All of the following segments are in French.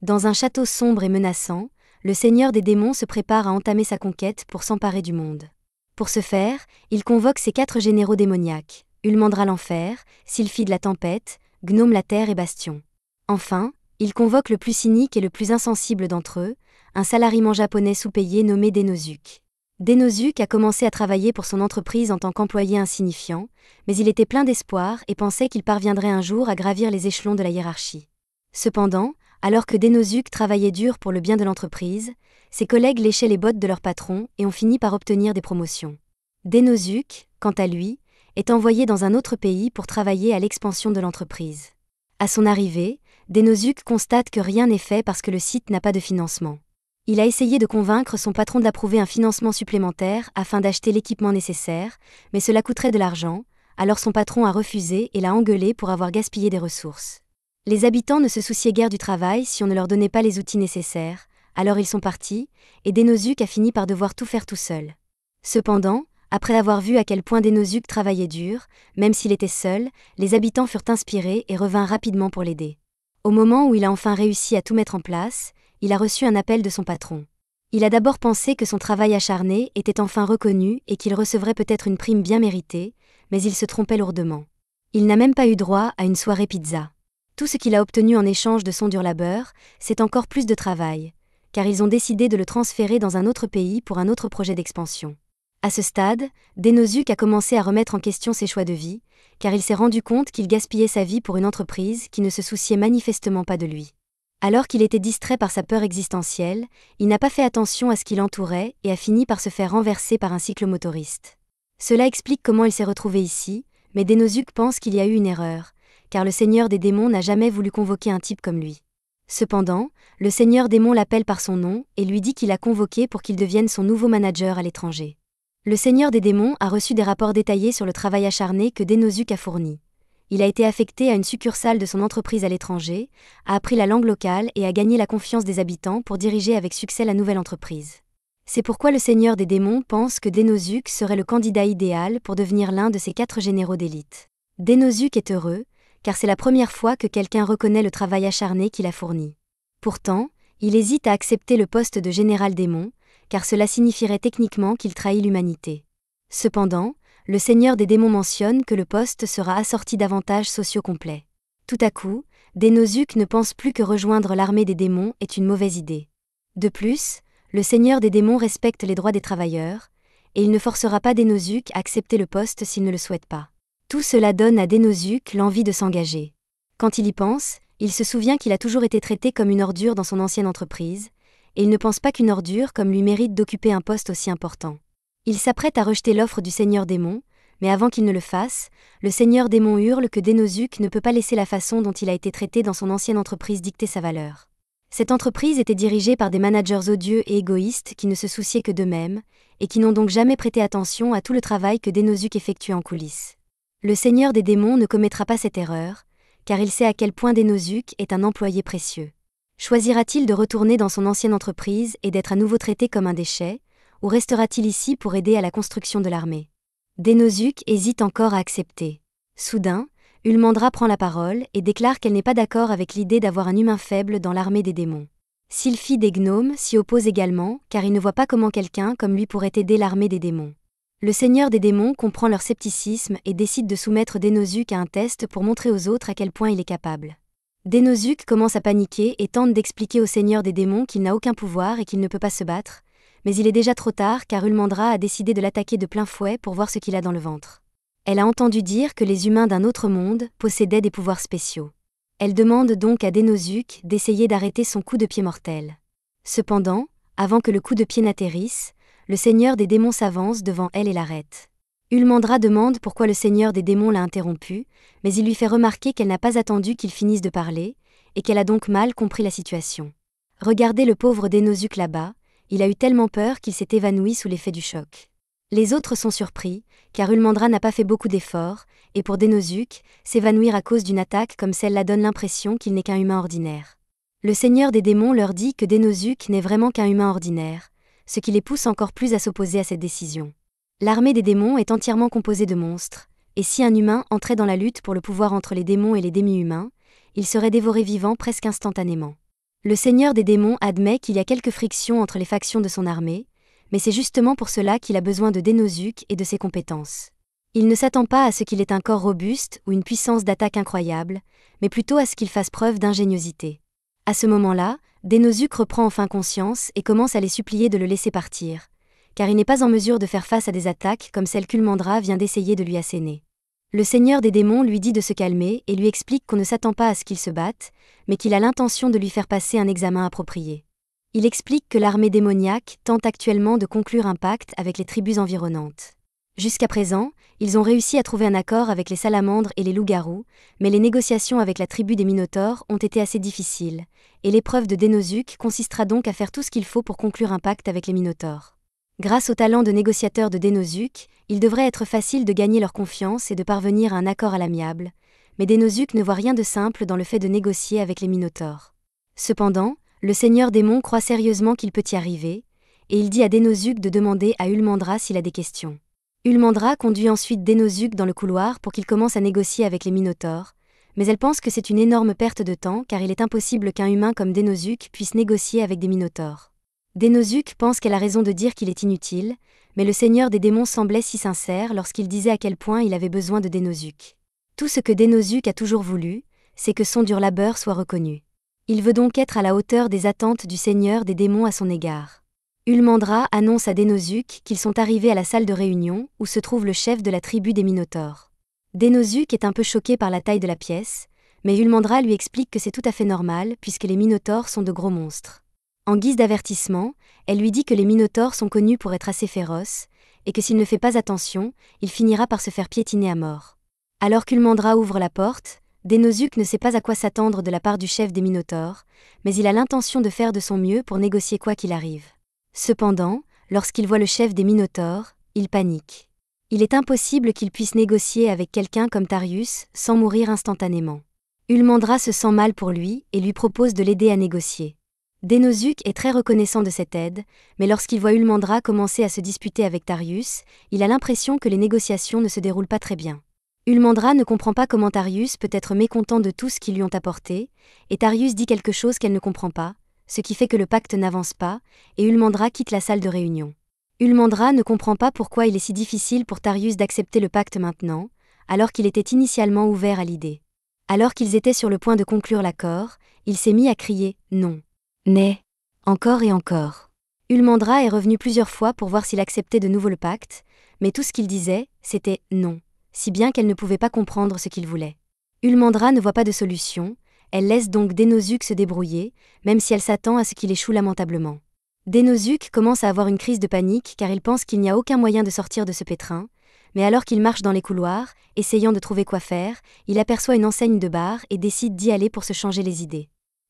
Dans un château sombre et menaçant, le seigneur des démons se prépare à entamer sa conquête pour s'emparer du monde. Pour ce faire, il convoque ses 4 généraux démoniaques, Ulmandra l'enfer, Sylphide la tempête, Gnome la terre et Bastion. Enfin, il convoque le plus cynique et le plus insensible d'entre eux, un salariman japonais sous-payé nommé Denosuke. Denosuke a commencé à travailler pour son entreprise en tant qu'employé insignifiant, mais il était plein d'espoir et pensait qu'il parviendrait un jour à gravir les échelons de la hiérarchie. Cependant, alors que Denosuke travaillait dur pour le bien de l'entreprise, ses collègues léchaient les bottes de leur patron et ont fini par obtenir des promotions. Denosuke, quant à lui, est envoyé dans un autre pays pour travailler à l'expansion de l'entreprise. À son arrivée, Denosuke constate que rien n'est fait parce que le site n'a pas de financement. Il a essayé de convaincre son patron d'approuver un financement supplémentaire afin d'acheter l'équipement nécessaire, mais cela coûterait de l'argent, alors son patron a refusé et l'a engueulé pour avoir gaspillé des ressources. Les habitants ne se souciaient guère du travail si on ne leur donnait pas les outils nécessaires, alors ils sont partis, et Denosuke a fini par devoir tout faire tout seul. Cependant, après avoir vu à quel point Denosuke travaillait dur, même s'il était seul, les habitants furent inspirés et revinrent rapidement pour l'aider. Au moment où il a enfin réussi à tout mettre en place, il a reçu un appel de son patron. Il a d'abord pensé que son travail acharné était enfin reconnu et qu'il recevrait peut-être une prime bien méritée, mais il se trompait lourdement. Il n'a même pas eu droit à une soirée pizza. Tout ce qu'il a obtenu en échange de son dur labeur, c'est encore plus de travail, car ils ont décidé de le transférer dans un autre pays pour un autre projet d'expansion. À ce stade, Denosuke a commencé à remettre en question ses choix de vie, car il s'est rendu compte qu'il gaspillait sa vie pour une entreprise qui ne se souciait manifestement pas de lui. Alors qu'il était distrait par sa peur existentielle, il n'a pas fait attention à ce qui l'entourait et a fini par se faire renverser par un cyclomotoriste. Cela explique comment il s'est retrouvé ici, mais Denosuke pense qu'il y a eu une erreur, car le seigneur des démons n'a jamais voulu convoquer un type comme lui. Cependant, le seigneur démon l'appelle par son nom et lui dit qu'il l'a convoqué pour qu'il devienne son nouveau manager à l'étranger. Le seigneur des démons a reçu des rapports détaillés sur le travail acharné que Denosuke a fourni. Il a été affecté à une succursale de son entreprise à l'étranger, a appris la langue locale et a gagné la confiance des habitants pour diriger avec succès la nouvelle entreprise. C'est pourquoi le seigneur des démons pense que Denosuke serait le candidat idéal pour devenir l'un de ses 4 généraux d'élite. Denosuke est heureux, car c'est la première fois que quelqu'un reconnaît le travail acharné qu'il a fourni. Pourtant, il hésite à accepter le poste de général démon, car cela signifierait techniquement qu'il trahit l'humanité. Cependant, le seigneur des démons mentionne que le poste sera assorti d'avantages sociaux complets. Tout à coup, Denosuke ne pense plus que rejoindre l'armée des démons est une mauvaise idée. De plus, le seigneur des démons respecte les droits des travailleurs, et il ne forcera pas Denosuke à accepter le poste s'il ne le souhaite pas. Tout cela donne à Denosuke l'envie de s'engager. Quand il y pense, il se souvient qu'il a toujours été traité comme une ordure dans son ancienne entreprise, et il ne pense pas qu'une ordure comme lui mérite d'occuper un poste aussi important. Il s'apprête à rejeter l'offre du seigneur démon, mais avant qu'il ne le fasse, le seigneur démon hurle que Denosuke ne peut pas laisser la façon dont il a été traité dans son ancienne entreprise dicter sa valeur. Cette entreprise était dirigée par des managers odieux et égoïstes qui ne se souciaient que d'eux-mêmes, et qui n'ont donc jamais prêté attention à tout le travail que Denosuke effectuait en coulisses. Le seigneur des démons ne commettra pas cette erreur, car il sait à quel point Denosuke est un employé précieux. Choisira-t-il de retourner dans son ancienne entreprise et d'être à nouveau traité comme un déchet, ou restera-t-il ici pour aider à la construction de l'armée? Denosuke hésite encore à accepter. Soudain, Ulmandra prend la parole et déclare qu'elle n'est pas d'accord avec l'idée d'avoir un humain faible dans l'armée des démons. Sylphide et Gnome s'y opposent également, car ils ne voient pas comment quelqu'un comme lui pourrait aider l'armée des démons. Le seigneur des démons comprend leur scepticisme et décide de soumettre Denosuke à un test pour montrer aux autres à quel point il est capable. Denosuke commence à paniquer et tente d'expliquer au seigneur des démons qu'il n'a aucun pouvoir et qu'il ne peut pas se battre, mais il est déjà trop tard car Ulmandra a décidé de l'attaquer de plein fouet pour voir ce qu'il a dans le ventre. Elle a entendu dire que les humains d'un autre monde possédaient des pouvoirs spéciaux. Elle demande donc à Denosuke d'essayer d'arrêter son coup de pied mortel. Cependant, avant que le coup de pied n'atterrisse, le seigneur des démons s'avance devant elle et l'arrête. Ulmandra demande pourquoi le seigneur des démons l'a interrompue, mais il lui fait remarquer qu'elle n'a pas attendu qu'il finisse de parler, et qu'elle a donc mal compris la situation. Regardez le pauvre Denosuke là-bas, il a eu tellement peur qu'il s'est évanoui sous l'effet du choc. Les autres sont surpris, car Ulmandra n'a pas fait beaucoup d'efforts, et pour Denosuke, s'évanouir à cause d'une attaque comme celle-là donne l'impression qu'il n'est qu'un humain ordinaire. Le seigneur des démons leur dit que Denosuke n'est vraiment qu'un humain ordinaire, ce qui les pousse encore plus à s'opposer à cette décision. L'armée des démons est entièrement composée de monstres, et si un humain entrait dans la lutte pour le pouvoir entre les démons et les demi-humains, il serait dévoré vivant presque instantanément. Le seigneur des démons admet qu'il y a quelques frictions entre les factions de son armée, mais c'est justement pour cela qu'il a besoin de Dénosuke et de ses compétences. Il ne s'attend pas à ce qu'il ait un corps robuste ou une puissance d'attaque incroyable, mais plutôt à ce qu'il fasse preuve d'ingéniosité. À ce moment-là, Dénosuke reprend enfin conscience et commence à les supplier de le laisser partir, car il n'est pas en mesure de faire face à des attaques comme celle qu'Ulmandra vient d'essayer de lui asséner. Le seigneur des démons lui dit de se calmer et lui explique qu'on ne s'attend pas à ce qu'il se batte, mais qu'il a l'intention de lui faire passer un examen approprié. Il explique que l'armée démoniaque tente actuellement de conclure un pacte avec les tribus environnantes. Jusqu'à présent, ils ont réussi à trouver un accord avec les salamandres et les loups-garous, mais les négociations avec la tribu des Minotaures ont été assez difficiles, et l'épreuve de Dénosuke consistera donc à faire tout ce qu'il faut pour conclure un pacte avec les Minotaures. Grâce au talent de négociateur de Dénosuke, il devrait être facile de gagner leur confiance et de parvenir à un accord à l'amiable, mais Dénosuke ne voit rien de simple dans le fait de négocier avec les Minotaures. Cependant, le seigneur démon croit sérieusement qu'il peut y arriver, et il dit à Dénosuke de demander à Ulmandra s'il a des questions. Ulmandra conduit ensuite Dénosuke dans le couloir pour qu'il commence à négocier avec les Minotaures, mais elle pense que c'est une énorme perte de temps car il est impossible qu'un humain comme Dénosuke puisse négocier avec des Minotaures. Dénosuke pense qu'elle a raison de dire qu'il est inutile, mais le seigneur des démons semblait si sincère lorsqu'il disait à quel point il avait besoin de Dénosuke. Tout ce que Dénosuke a toujours voulu, c'est que son dur labeur soit reconnu. Il veut donc être à la hauteur des attentes du seigneur des démons à son égard. Ulmandra annonce à Dénosuke qu'ils sont arrivés à la salle de réunion où se trouve le chef de la tribu des Minotaures. Dénosuke est un peu choqué par la taille de la pièce, mais Ulmandra lui explique que c'est tout à fait normal puisque les Minotaures sont de gros monstres. En guise d'avertissement, elle lui dit que les Minotaures sont connus pour être assez féroces, et que s'il ne fait pas attention, il finira par se faire piétiner à mort. Alors qu'Ulmandra ouvre la porte, Dénosuke ne sait pas à quoi s'attendre de la part du chef des Minotaures, mais il a l'intention de faire de son mieux pour négocier quoi qu'il arrive. Cependant, lorsqu'il voit le chef des Minotaures, il panique. Il est impossible qu'il puisse négocier avec quelqu'un comme Tarius sans mourir instantanément. Ulmandra se sent mal pour lui et lui propose de l'aider à négocier. Dénosuke est très reconnaissant de cette aide, mais lorsqu'il voit Ulmandra commencer à se disputer avec Tarius, il a l'impression que les négociations ne se déroulent pas très bien. Ulmandra ne comprend pas comment Tarius peut être mécontent de tout ce qu'ils lui ont apporté, et Tarius dit quelque chose qu'elle ne comprend pas, ce qui fait que le pacte n'avance pas, et Ulmandra quitte la salle de réunion. Ulmandra ne comprend pas pourquoi il est si difficile pour Tarius d'accepter le pacte maintenant, alors qu'il était initialement ouvert à l'idée. Alors qu'ils étaient sur le point de conclure l'accord, il s'est mis à crier « non ». Mais, encore et encore. Ulmandra est revenu plusieurs fois pour voir s'il acceptait de nouveau le pacte, mais tout ce qu'il disait, c'était « non », si bien qu'elle ne pouvait pas comprendre ce qu'il voulait. Ulmandra ne voit pas de solution, elle laisse donc Dénosuke se débrouiller, même si elle s'attend à ce qu'il échoue lamentablement. Dénosuke commence à avoir une crise de panique car il pense qu'il n'y a aucun moyen de sortir de ce pétrin, mais alors qu'il marche dans les couloirs, essayant de trouver quoi faire, il aperçoit une enseigne de bar et décide d'y aller pour se changer les idées.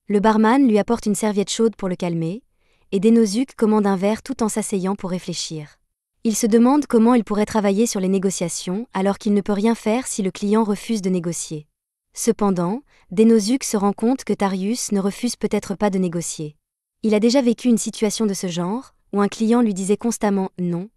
Le barman lui apporte une serviette chaude pour le calmer, et Dénosuke commande un verre tout en s'asseyant pour réfléchir. Il se demande comment il pourrait travailler sur les négociations alors qu'il ne peut rien faire si le client refuse de négocier. Cependant, Dénosuke se rend compte que Tarius ne refuse peut-être pas de négocier. Il a déjà vécu une situation de ce genre, où un client lui disait constamment « non »,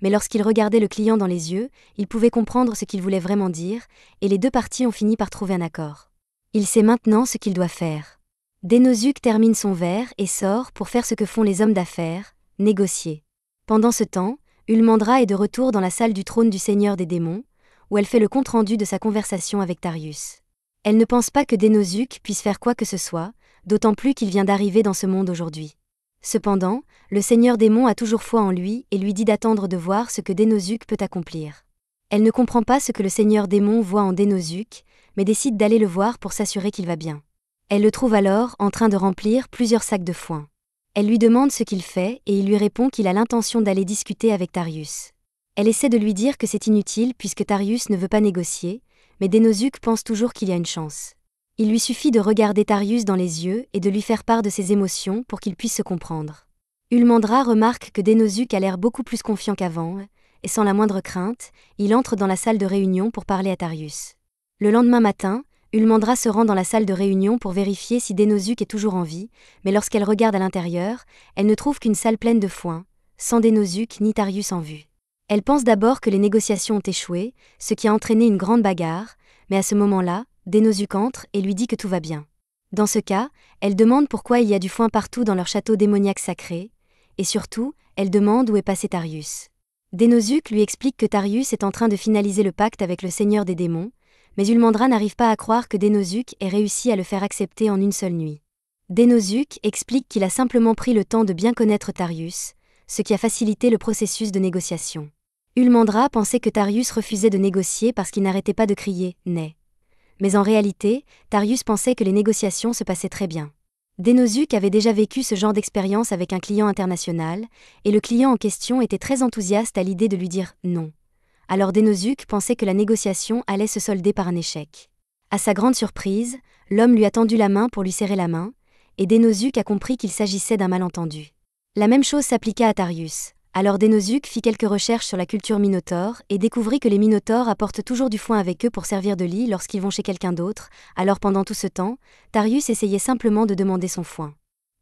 mais lorsqu'il regardait le client dans les yeux, il pouvait comprendre ce qu'il voulait vraiment dire, et les deux parties ont fini par trouver un accord. Il sait maintenant ce qu'il doit faire. Dénosuke termine son verre et sort pour faire ce que font les hommes d'affaires, négocier. Pendant ce temps, Ulmandra est de retour dans la salle du trône du seigneur des démons, où elle fait le compte-rendu de sa conversation avec Tarius. Elle ne pense pas que Dénosuke puisse faire quoi que ce soit, d'autant plus qu'il vient d'arriver dans ce monde aujourd'hui. Cependant, le seigneur démon a toujours foi en lui et lui dit d'attendre de voir ce que Dénosuke peut accomplir. Elle ne comprend pas ce que le seigneur démon voit en Dénosuke, mais décide d'aller le voir pour s'assurer qu'il va bien. Elle le trouve alors en train de remplir plusieurs sacs de foin. Elle lui demande ce qu'il fait et il lui répond qu'il a l'intention d'aller discuter avec Tarius. Elle essaie de lui dire que c'est inutile puisque Tarius ne veut pas négocier, mais Dénosuke pense toujours qu'il y a une chance. Il lui suffit de regarder Tarius dans les yeux et de lui faire part de ses émotions pour qu'il puisse se comprendre. Ulmandra remarque que Dénosuke a l'air beaucoup plus confiant qu'avant, et sans la moindre crainte, il entre dans la salle de réunion pour parler à Tarius. Le lendemain matin, Ulmandra se rend dans la salle de réunion pour vérifier si Dénosuke est toujours en vie, mais lorsqu'elle regarde à l'intérieur, elle ne trouve qu'une salle pleine de foin, sans Dénosuke ni Tarius en vue. Elle pense d'abord que les négociations ont échoué, ce qui a entraîné une grande bagarre, mais à ce moment-là, Dénosuke entre et lui dit que tout va bien. Dans ce cas, elle demande pourquoi il y a du foin partout dans leur château démoniaque sacré, et surtout, elle demande où est passé Tarius. Dénosuke lui explique que Tarius est en train de finaliser le pacte avec le seigneur des démons, mais Ulmandra n'arrive pas à croire que Dénosuke ait réussi à le faire accepter en une seule nuit. Dénosuke explique qu'il a simplement pris le temps de bien connaître Tarius, ce qui a facilité le processus de négociation. Ulmandra pensait que Tarius refusait de négocier parce qu'il n'arrêtait pas de crier « Né ». Mais en réalité, Tarius pensait que les négociations se passaient très bien. Dénosuke avait déjà vécu ce genre d'expérience avec un client international, et le client en question était très enthousiaste à l'idée de lui dire « non ». Alors Dénosuke pensait que la négociation allait se solder par un échec. À sa grande surprise, l'homme lui a tendu la main pour lui serrer la main, et Dénosuke a compris qu'il s'agissait d'un malentendu. La même chose s'appliqua à Tarius. Alors Dénosuke fit quelques recherches sur la culture minotaure et découvrit que les minotaures apportent toujours du foin avec eux pour servir de lit lorsqu'ils vont chez quelqu'un d'autre, alors pendant tout ce temps, Tarius essayait simplement de demander son foin.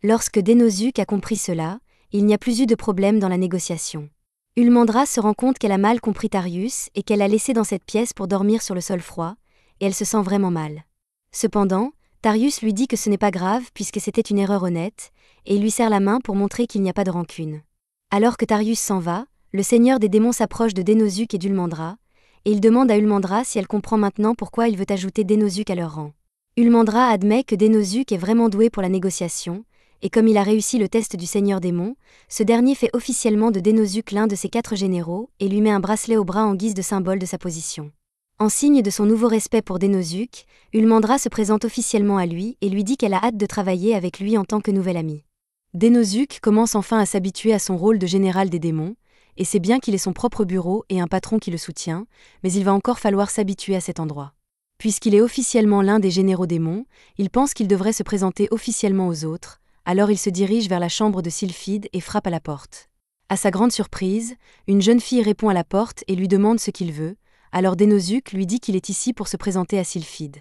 Lorsque Dénosuke a compris cela, il n'y a plus eu de problème dans la négociation. Ulmandra se rend compte qu'elle a mal compris Tarius et qu'elle l'a laissé dans cette pièce pour dormir sur le sol froid, et elle se sent vraiment mal. Cependant, Tarius lui dit que ce n'est pas grave puisque c'était une erreur honnête, et il lui serre la main pour montrer qu'il n'y a pas de rancune. Alors que Tarius s'en va, le seigneur des démons s'approche de Dénosuke et d'Ulmandra, et il demande à Ulmandra si elle comprend maintenant pourquoi il veut ajouter Dénosuke à leur rang. Ulmandra admet que Dénosuke est vraiment doué pour la négociation, et comme il a réussi le test du seigneur démon, ce dernier fait officiellement de Dénosuke l'un de ses 4 généraux et lui met un bracelet au bras en guise de symbole de sa position. En signe de son nouveau respect pour Dénosuke, Ulmandra se présente officiellement à lui et lui dit qu'elle a hâte de travailler avec lui en tant que nouvel ami. Dénosuke commence enfin à s'habituer à son rôle de général des démons, et c'est bien qu'il ait son propre bureau et un patron qui le soutient, mais il va encore falloir s'habituer à cet endroit. Puisqu'il est officiellement l'un des généraux démons, il pense qu'il devrait se présenter officiellement aux autres, alors il se dirige vers la chambre de Sylphide et frappe à la porte. À sa grande surprise, une jeune fille répond à la porte et lui demande ce qu'il veut, alors Dénosuke lui dit qu'il est ici pour se présenter à Sylphide.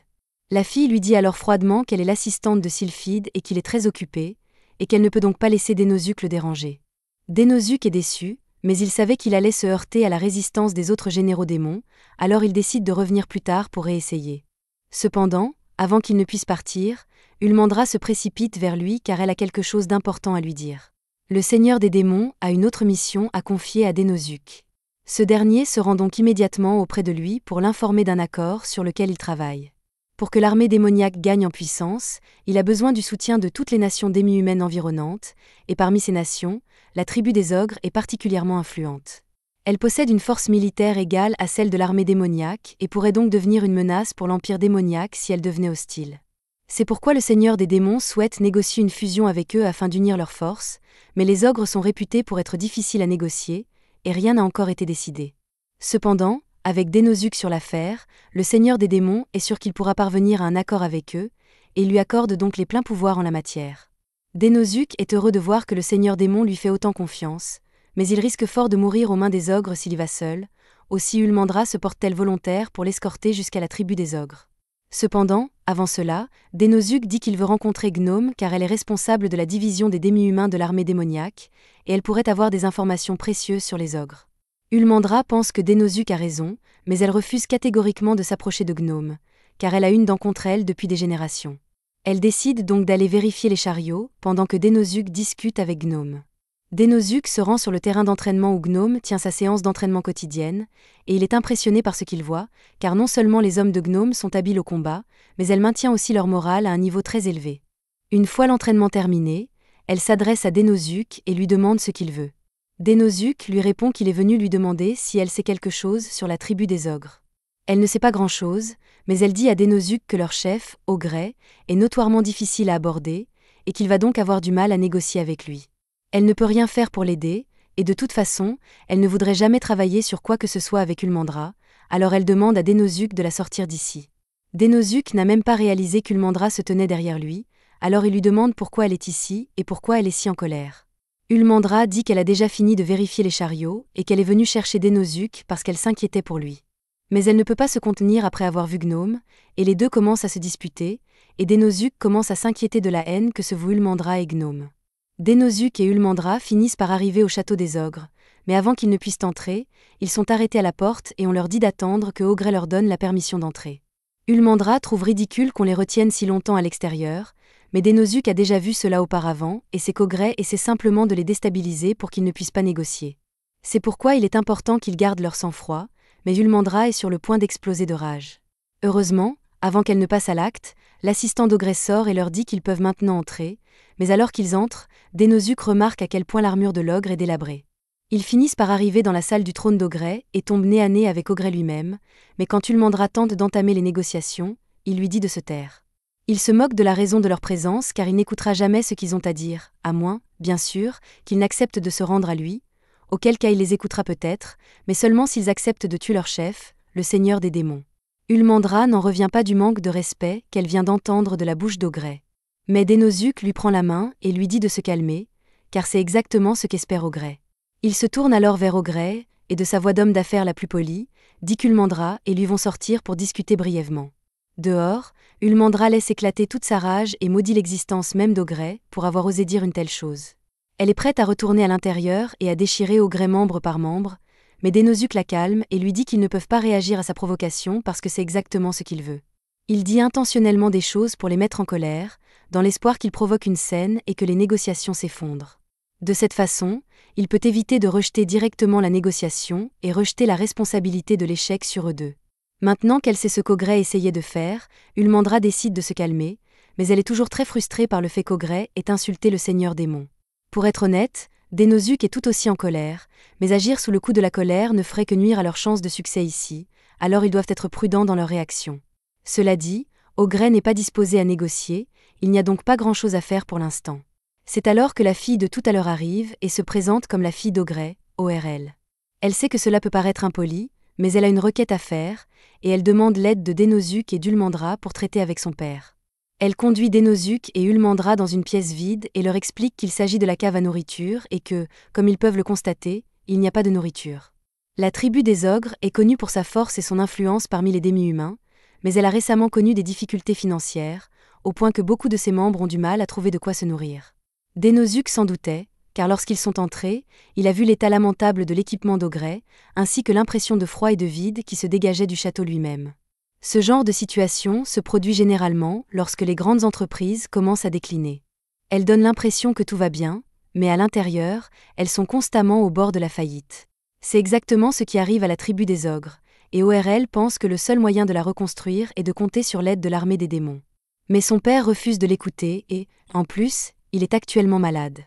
La fille lui dit alors froidement qu'elle est l'assistante de Sylphide et qu'il est très occupé, et qu'elle ne peut donc pas laisser Dénosuke le déranger. Dénosuke est déçu, mais il savait qu'il allait se heurter à la résistance des autres généraux démons, alors il décide de revenir plus tard pour réessayer. Cependant, avant qu'il ne puisse partir, Ulmandra se précipite vers lui car elle a quelque chose d'important à lui dire. Le seigneur des démons a une autre mission à confier à Dénosuke. Ce dernier se rend donc immédiatement auprès de lui pour l'informer d'un accord sur lequel il travaille. Pour que l'armée démoniaque gagne en puissance, il a besoin du soutien de toutes les nations démi-humaines environnantes, et parmi ces nations, la tribu des ogres est particulièrement influente. Elle possède une force militaire égale à celle de l'armée démoniaque et pourrait donc devenir une menace pour l'empire démoniaque si elle devenait hostile. C'est pourquoi le seigneur des démons souhaite négocier une fusion avec eux afin d'unir leurs forces, mais les ogres sont réputés pour être difficiles à négocier, et rien n'a encore été décidé. Cependant, avec Dénosuke sur l'affaire, le seigneur des démons est sûr qu'il pourra parvenir à un accord avec eux, et il lui accorde donc les pleins pouvoirs en la matière. Dénosuke est heureux de voir que le seigneur démon lui fait autant confiance, mais il risque fort de mourir aux mains des ogres s'il y va seul, aussi Ulmandra se porte-t-elle volontaire pour l'escorter jusqu'à la tribu des ogres. Cependant, avant cela, Dénosuke dit qu'il veut rencontrer Gnome car elle est responsable de la division des démi-humains de l'armée démoniaque, et elle pourrait avoir des informations précieuses sur les ogres. Ulmandra pense que Dénosuke a raison, mais elle refuse catégoriquement de s'approcher de Gnome, car elle a une dent contre elle depuis des générations. Elle décide donc d'aller vérifier les chariots, pendant que Dénosuke discute avec Gnome. Dénosuke se rend sur le terrain d'entraînement où Gnome tient sa séance d'entraînement quotidienne, et il est impressionné par ce qu'il voit, car non seulement les hommes de Gnome sont habiles au combat, mais elle maintient aussi leur morale à un niveau très élevé. Une fois l'entraînement terminé, elle s'adresse à Dénosuke et lui demande ce qu'il veut. Dénosuke lui répond qu'il est venu lui demander si elle sait quelque chose sur la tribu des ogres. Elle ne sait pas grand-chose, mais elle dit à Dénosuke que leur chef, Ogret, est notoirement difficile à aborder, et qu'il va donc avoir du mal à négocier avec lui. Elle ne peut rien faire pour l'aider, et de toute façon, elle ne voudrait jamais travailler sur quoi que ce soit avec Ulmandra, alors elle demande à Dénosuke de la sortir d'ici. Dénosuke n'a même pas réalisé qu'Ulmandra se tenait derrière lui, alors il lui demande pourquoi elle est ici et pourquoi elle est si en colère. Ulmandra dit qu'elle a déjà fini de vérifier les chariots et qu'elle est venue chercher Dénosuke parce qu'elle s'inquiétait pour lui. Mais elle ne peut pas se contenir après avoir vu Gnome, et les deux commencent à se disputer, et Dénosuke commence à s'inquiéter de la haine que se vouent Ulmandra et Gnome. Dénosuke et Ulmandra finissent par arriver au château des ogres, mais avant qu'ils ne puissent entrer, ils sont arrêtés à la porte et on leur dit d'attendre que Ogret leur donne la permission d'entrer. Ulmandra trouve ridicule qu'on les retienne si longtemps à l'extérieur, Mais Dénosuke a déjà vu cela auparavant, et c'est qu'Ogrey essaie simplement de les déstabiliser pour qu'ils ne puissent pas négocier. C'est pourquoi il est important qu'ils gardent leur sang-froid, mais Ulmandra est sur le point d'exploser de rage. Heureusement, avant qu'elle ne passe à l'acte, l'assistant d'Ogrey sort et leur dit qu'ils peuvent maintenant entrer, mais alors qu'ils entrent, Dénosuke remarque à quel point l'armure de l'ogre est délabrée. Ils finissent par arriver dans la salle du trône d'Ogrey et tombent nez à nez avecOgrey lui-même, mais quand Ulmandra tente d'entamer les négociations, il lui dit de se taire. Il se moque de la raison de leur présence car il n'écoutera jamais ce qu'ils ont à dire, à moins, bien sûr, qu'ils n'acceptent de se rendre à lui, auquel cas il les écoutera peut-être, mais seulement s'ils acceptent de tuer leur chef, le seigneur des démons. Ulmandra n'en revient pas du manque de respect qu'elle vient d'entendre de la bouche d'Ogrey. Mais Dénosuke lui prend la main et lui dit de se calmer, car c'est exactement ce qu'espèreOgrey. Il se tourne alors versOgrey, et de sa voix d'homme d'affaires la plus polie, dit qu'Ulmandra et lui vont sortir pour discuter brièvement. Dehors, Ulmandra laisse éclater toute sa rage et maudit l'existence même d'Ogrey pour avoir osé dire une telle chose. Elle est prête à retourner à l'intérieur et à déchirerOgrey membre par membre, mais Dénosuke la calme et lui dit qu'ils ne peuvent pas réagir à sa provocation parce que c'est exactement ce qu'il veut. Il dit intentionnellement des choses pour les mettre en colère, dans l'espoir qu'il provoque une scène et que les négociations s'effondrent. De cette façon, il peut éviter de rejeter directement la négociation et rejeter la responsabilité de l'échec sur eux deux. Maintenant qu'elle sait ce qu'Ogrey essayait de faire, Ulmandra décide de se calmer, mais elle est toujours très frustrée par le fait qu'Ogrey ait insulté le seigneur démon. Pour être honnête, Dénosuke est tout aussi en colère, mais agir sous le coup de la colère ne ferait que nuire à leurs chances de succès ici, alors ils doivent être prudents dans leur réaction. Cela dit,Ogrey n'est pas disposé à négocier, il n'y a donc pas grand-chose à faire pour l'instant. C'est alors que la fille de tout à l'heure arrive et se présente comme la fille d'Ogrey, ORL. Elle sait que cela peut paraître impoli, mais elle a une requête à faire, et elle demande l'aide de Dénosuke et d'Ulmandra pour traiter avec son père. Elle conduit Dénosuke et Ulmandra dans une pièce vide et leur explique qu'il s'agit de la cave à nourriture et que, comme ils peuvent le constater, il n'y a pas de nourriture. La tribu des ogres est connue pour sa force et son influence parmi les demi-humains, mais elle a récemment connu des difficultés financières, au point que beaucoup de ses membres ont du mal à trouver de quoi se nourrir. Dénosuke s'en doutait, car lorsqu'ils sont entrés, il a vu l'état lamentable de l'équipement d'Ogrey, ainsi que l'impression de froid et de vide qui se dégageait du château lui-même. Ce genre de situation se produit généralement lorsque les grandes entreprises commencent à décliner. Elles donnent l'impression que tout va bien, mais à l'intérieur, elles sont constamment au bord de la faillite. C'est exactement ce qui arrive à la tribu des ogres, et ORL pense que le seul moyen de la reconstruire est de compter sur l'aide de l'armée des démons. Mais son père refuse de l'écouter et, en plus, il est actuellement malade.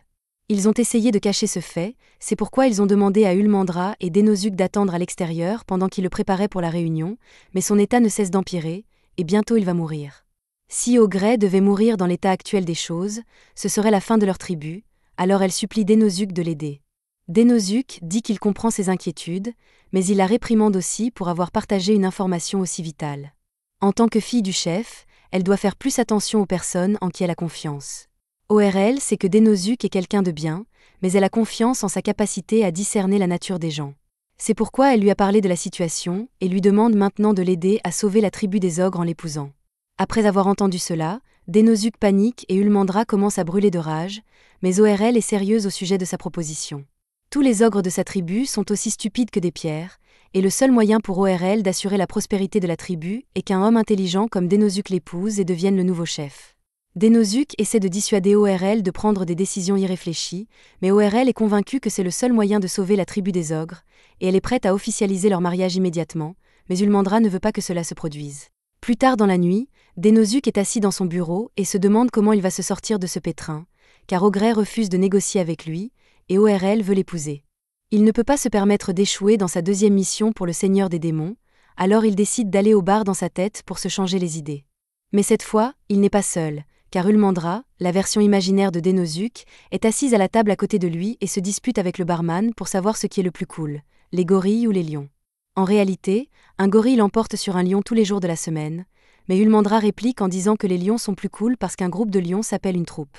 Ils ont essayé de cacher ce fait, c'est pourquoi ils ont demandé à Ulmandra et Dénosuke d'attendre à l'extérieur pendant qu'ils le préparaient pour la réunion, mais son état ne cesse d'empirer, et bientôt il va mourir. SiOgrey devait mourir dans l'état actuel des choses, ce serait la fin de leur tribu, alors elle supplie Dénosuke de l'aider. Dénosuke dit qu'il comprend ses inquiétudes, mais il la réprimande aussi pour avoir partagé une information aussi vitale. En tant que fille du chef, elle doit faire plus attention aux personnes en qui elle a confiance. ORL sait que Dénosuke est quelqu'un de bien, mais elle a confiance en sa capacité à discerner la nature des gens. C'est pourquoi elle lui a parlé de la situation et lui demande maintenant de l'aider à sauver la tribu des ogres en l'épousant. Après avoir entendu cela, Dénosuke panique et Ulmandra commence à brûler de rage, mais ORL est sérieuse au sujet de sa proposition. Tous les ogres de sa tribu sont aussi stupides que des pierres, et le seul moyen pour ORL d'assurer la prospérité de la tribu est qu'un homme intelligent comme Dénosuke l'épouse et devienne le nouveau chef. Dénosuke essaie de dissuader ORL de prendre des décisions irréfléchies, mais ORL est convaincue que c'est le seul moyen de sauver la tribu des ogres, et elle est prête à officialiser leur mariage immédiatement, mais Ulmandra ne veut pas que cela se produise. Plus tard dans la nuit, Dénosuke est assis dans son bureau et se demande comment il va se sortir de ce pétrin, carOgrey refuse de négocier avec lui, et ORL veut l'épouser. Il ne peut pas se permettre d'échouer dans sa deuxième mission pour le Seigneur des démons, alors il décide d'aller au bar dans sa tête pour se changer les idées. Mais cette fois, il n'est pas seul, car Ulmandra, la version imaginaire de Dénosuke, est assise à la table à côté de lui et se dispute avec le barman pour savoir ce qui est le plus cool, les gorilles ou les lions. En réalité, un gorille l'emporte sur un lion tous les jours de la semaine, mais Ulmandra réplique en disant que les lions sont plus cool parce qu'un groupe de lions s'appelle une troupe.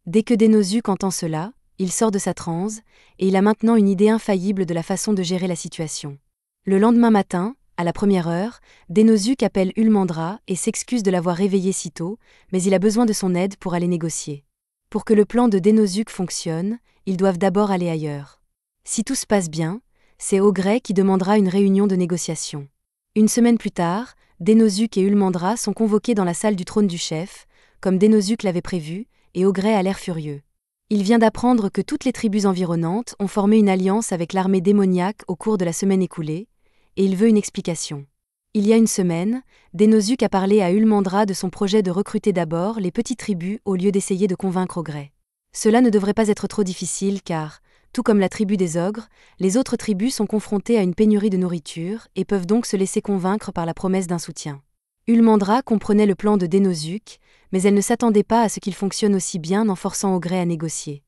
Dès que Dénosuke entend cela, il sort de sa transe, et il a maintenant une idée infaillible de la façon de gérer la situation. Le lendemain matin, à la première heure, Dénosuke appelle Ulmandra et s'excuse de l'avoir réveillée si tôt, mais il a besoin de son aide pour aller négocier. Pour que le plan de Dénosuke fonctionne, ils doivent d'abord aller ailleurs. Si tout se passe bien, c'estOgrey qui demandera une réunion de négociation. Une semaine plus tard, Dénosuke et Ulmandra sont convoqués dans la salle du trône du chef, comme Dénosuke l'avait prévu, et Ogret a l'air furieux. Il vient d'apprendre que toutes les tribus environnantes ont formé une alliance avec l'armée démoniaque au cours de la semaine écoulée, et il veut une explication. Il y a une semaine, Dénosuke a parlé à Ulmandra de son projet de recruter d'abord les petites tribus au lieu d'essayer de convaincre Ogret. Cela ne devrait pas être trop difficile car, tout comme la tribu des ogres, les autres tribus sont confrontées à une pénurie de nourriture et peuvent donc se laisser convaincre par la promesse d'un soutien. Ulmandra comprenait le plan de Dénosuke, mais elle ne s'attendait pas à ce qu'il fonctionne aussi bien en forçant Ogret à négocier.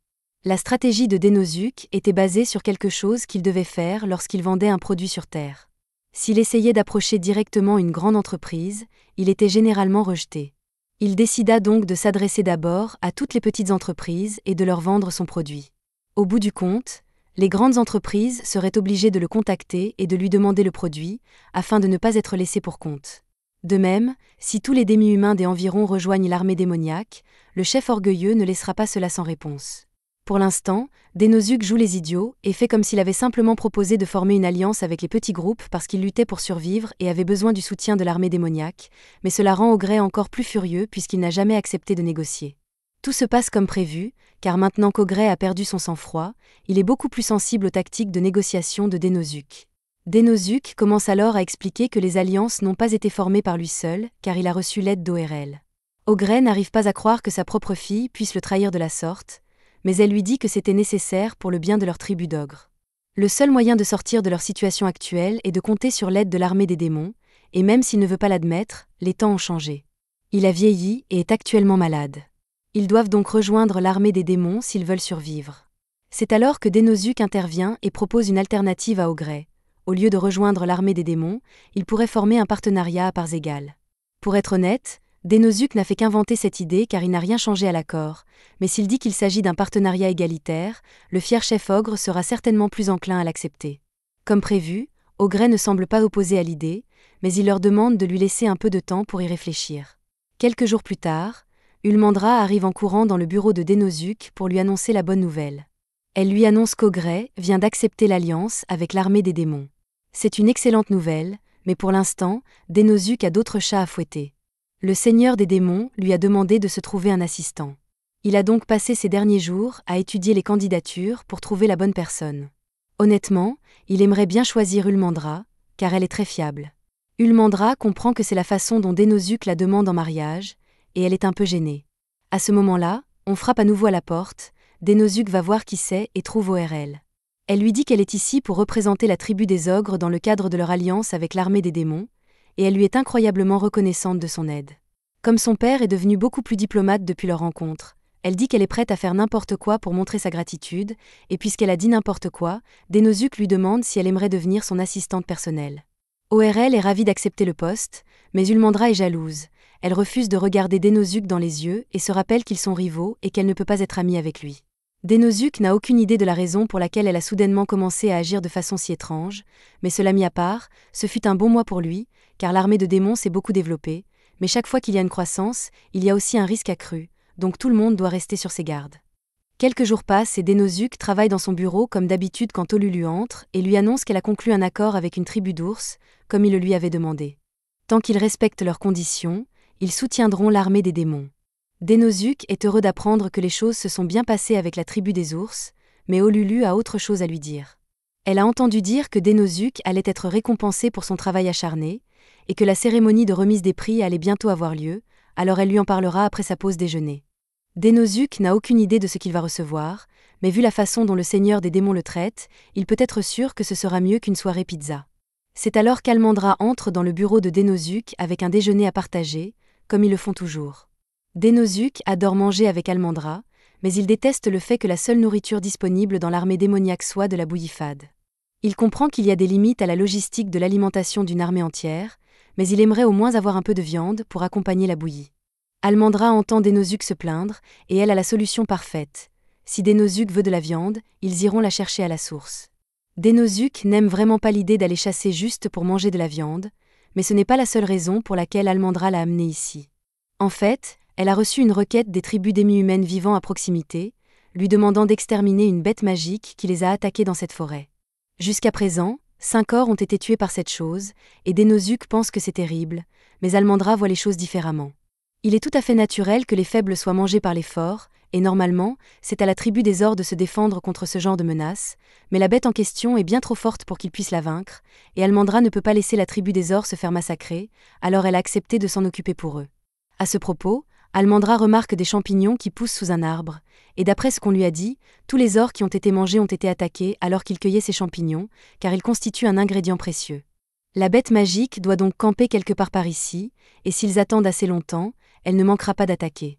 La stratégie de Dénosuke était basée sur quelque chose qu'il devait faire lorsqu'il vendait un produit sur Terre. S'il essayait d'approcher directement une grande entreprise, il était généralement rejeté. Il décida donc de s'adresser d'abord à toutes les petites entreprises et de leur vendre son produit. Au bout du compte, les grandes entreprises seraient obligées de le contacter et de lui demander le produit, afin de ne pas être laissées pour compte. De même, si tous les demi-humains des environs rejoignent l'armée démoniaque, le chef orgueilleux ne laissera pas cela sans réponse. Pour l'instant, Dénosuke joue les idiots et fait comme s'il avait simplement proposé de former une alliance avec les petits groupes parce qu'il luttait pour survivre et avait besoin du soutien de l'armée démoniaque, mais cela rend Ogret encore plus furieux puisqu'il n'a jamais accepté de négocier. Tout se passe comme prévu, car maintenant qu'Ogret a perdu son sang-froid, il est beaucoup plus sensible aux tactiques de négociation de Dénosuke. Dénosuke commence alors à expliquer que les alliances n'ont pas été formées par lui seul, car il a reçu l'aide d'ORL. Ogret n'arrive pas à croire que sa propre fille puisse le trahir de la sorte, mais elle lui dit que c'était nécessaire pour le bien de leur tribu d'ogres. Le seul moyen de sortir de leur situation actuelle est de compter sur l'aide de l'armée des démons, et même s'il ne veut pas l'admettre, les temps ont changé. Il a vieilli et est actuellement malade. Ils doivent donc rejoindre l'armée des démons s'ils veulent survivre. C'est alors que Dénosuke intervient et propose une alternative à Ogret. Au lieu de rejoindre l'armée des démons, il pourrait former un partenariat à parts égales. Pour être honnête, Dénosuke n'a fait qu'inventer cette idée car il n'a rien changé à l'accord, mais s'il dit qu'il s'agit d'un partenariat égalitaire, le fier chef ogre sera certainement plus enclin à l'accepter. Comme prévu, Ogret ne semble pas opposé à l'idée, mais il leur demande de lui laisser un peu de temps pour y réfléchir. Quelques jours plus tard, Ulmandra arrive en courant dans le bureau de Dénosuke pour lui annoncer la bonne nouvelle. Elle lui annonce qu'Ogret vient d'accepter l'alliance avec l'armée des démons. C'est une excellente nouvelle, mais pour l'instant, Dénosuke a d'autres chats à fouetter. Le seigneur des démons lui a demandé de se trouver un assistant. Il a donc passé ces derniers jours à étudier les candidatures pour trouver la bonne personne. Honnêtement, il aimerait bien choisir Ulmandra, car elle est très fiable. Ulmandra comprend que c'est la façon dont Dénosuke la demande en mariage, et elle est un peu gênée. À ce moment-là, on frappe à nouveau à la porte, Dénosuke va voir qui c'est et trouve ORL. Elle lui dit qu'elle est ici pour représenter la tribu des ogres dans le cadre de leur alliance avec l'armée des démons, et elle lui est incroyablement reconnaissante de son aide. Comme son père est devenu beaucoup plus diplomate depuis leur rencontre, elle dit qu'elle est prête à faire n'importe quoi pour montrer sa gratitude, et puisqu'elle a dit n'importe quoi, Dénosuke lui demande si elle aimerait devenir son assistante personnelle. ORL est ravie d'accepter le poste, mais Ulmandra est jalouse. Elle refuse de regarder Dénosuke dans les yeux et se rappelle qu'ils sont rivaux et qu'elle ne peut pas être amie avec lui. Dénosuke n'a aucune idée de la raison pour laquelle elle a soudainement commencé à agir de façon si étrange, mais cela mis à part, ce fut un bon mois pour lui, car l'armée de démons s'est beaucoup développée, mais chaque fois qu'il y a une croissance, il y a aussi un risque accru, donc tout le monde doit rester sur ses gardes. Quelques jours passent et Dénosuke travaille dans son bureau comme d'habitude quand Olulu entre et lui annonce qu'elle a conclu un accord avec une tribu d'ours, comme il le lui avait demandé. Tant qu'ils respectent leurs conditions, ils soutiendront l'armée des démons. Dénosuke est heureux d'apprendre que les choses se sont bien passées avec la tribu des ours, mais Olulu a autre chose à lui dire. Elle a entendu dire que Dénosuke allait être récompensé pour son travail acharné, et que la cérémonie de remise des prix allait bientôt avoir lieu, alors elle lui en parlera après sa pause déjeuner. Dénosuke n'a aucune idée de ce qu'il va recevoir, mais vu la façon dont le seigneur des démons le traite, il peut être sûr que ce sera mieux qu'une soirée pizza. C'est alors qu'Almandra entre dans le bureau de Dénosuke avec un déjeuner à partager, comme ils le font toujours. Dénosuke adore manger avec Almandra, mais il déteste le fait que la seule nourriture disponible dans l'armée démoniaque soit de la bouillie fade. Il comprend qu'il y a des limites à la logistique de l'alimentation d'une armée entière, mais il aimerait au moins avoir un peu de viande pour accompagner la bouillie. Almandra entend Dénosuke se plaindre, et elle a la solution parfaite. Si Dénosuke veut de la viande, ils iront la chercher à la source. Dénosuke n'aime vraiment pas l'idée d'aller chasser juste pour manger de la viande, mais ce n'est pas la seule raison pour laquelle Almandra l'a amenée ici. En fait, elle a reçu une requête des tribus demi-humaines vivant à proximité, lui demandant d'exterminer une bête magique qui les a attaqués dans cette forêt. Jusqu'à présent, 5 orcs ont été tués par cette chose, et Dénosuke pense que c'est terrible, mais Almandra voit les choses différemment. Il est tout à fait naturel que les faibles soient mangés par les forts, et normalement, c'est à la tribu des Ors de se défendre contre ce genre de menace, mais la bête en question est bien trop forte pour qu'ils puissent la vaincre, et Almandra ne peut pas laisser la tribu des Ors se faire massacrer, alors elle a accepté de s'en occuper pour eux. À ce propos, Almandra remarque des champignons qui poussent sous un arbre, et d'après ce qu'on lui a dit, tous les Ors qui ont été mangés ont été attaqués alors qu'ils cueillaient ces champignons, car ils constituent un ingrédient précieux. La bête magique doit donc camper quelque part par ici, et s'ils attendent assez longtemps, elle ne manquera pas d'attaquer.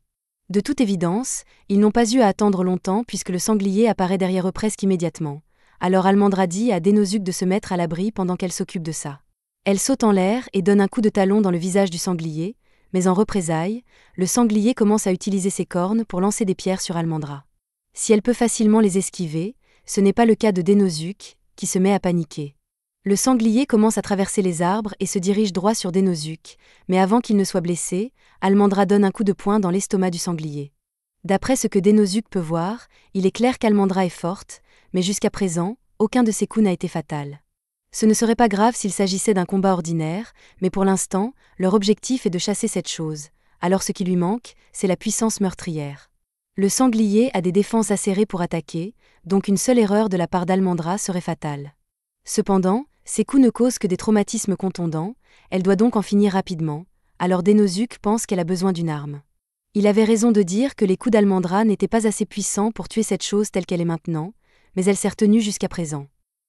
De toute évidence, ils n'ont pas eu à attendre longtemps puisque le sanglier apparaît derrière eux presque immédiatement. Alors Almandra dit à Dénosuke de se mettre à l'abri pendant qu'elle s'occupe de ça. Elle saute en l'air et donne un coup de talon dans le visage du sanglier, mais en représailles, le sanglier commence à utiliser ses cornes pour lancer des pierres sur Almandra. Si elle peut facilement les esquiver, ce n'est pas le cas de Dénosuke, qui se met à paniquer. Le sanglier commence à traverser les arbres et se dirige droit sur Dénosuke, mais avant qu'il ne soit blessé, Almandra donne un coup de poing dans l'estomac du sanglier. D'après ce que Dénosuke peut voir, il est clair qu'Almandra est forte, mais jusqu'à présent, aucun de ses coups n'a été fatal. Ce ne serait pas grave s'il s'agissait d'un combat ordinaire, mais pour l'instant, leur objectif est de chasser cette chose, alors ce qui lui manque, c'est la puissance meurtrière. Le sanglier a des défenses acérées pour attaquer, donc une seule erreur de la part d'Almandra serait fatale. Cependant, ces coups ne causent que des traumatismes contondants, elle doit donc en finir rapidement, alors Dénosuke pense qu'elle a besoin d'une arme. Il avait raison de dire que les coups d'Almandra n'étaient pas assez puissants pour tuer cette chose telle qu'elle est maintenant, mais elle s'est retenue jusqu'à présent.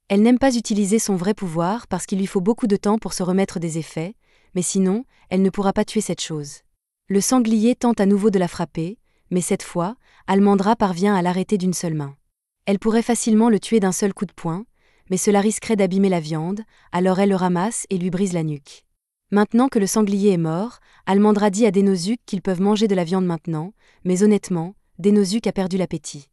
Elle n'aime pas utiliser son vrai pouvoir parce qu'il lui faut beaucoup de temps pour se remettre des effets, mais sinon, elle ne pourra pas tuer cette chose. Le sanglier tente à nouveau de la frapper, mais cette fois, Almandra parvient à l'arrêter d'une seule main. Elle pourrait facilement le tuer d'un seul coup de poing, mais cela risquerait d'abîmer la viande, alors elle le ramasse et lui brise la nuque. Maintenant que le sanglier est mort, Almandra dit à Dénosuke qu'ils peuvent manger de la viande maintenant, mais honnêtement, Dénosuke a perdu l'appétit.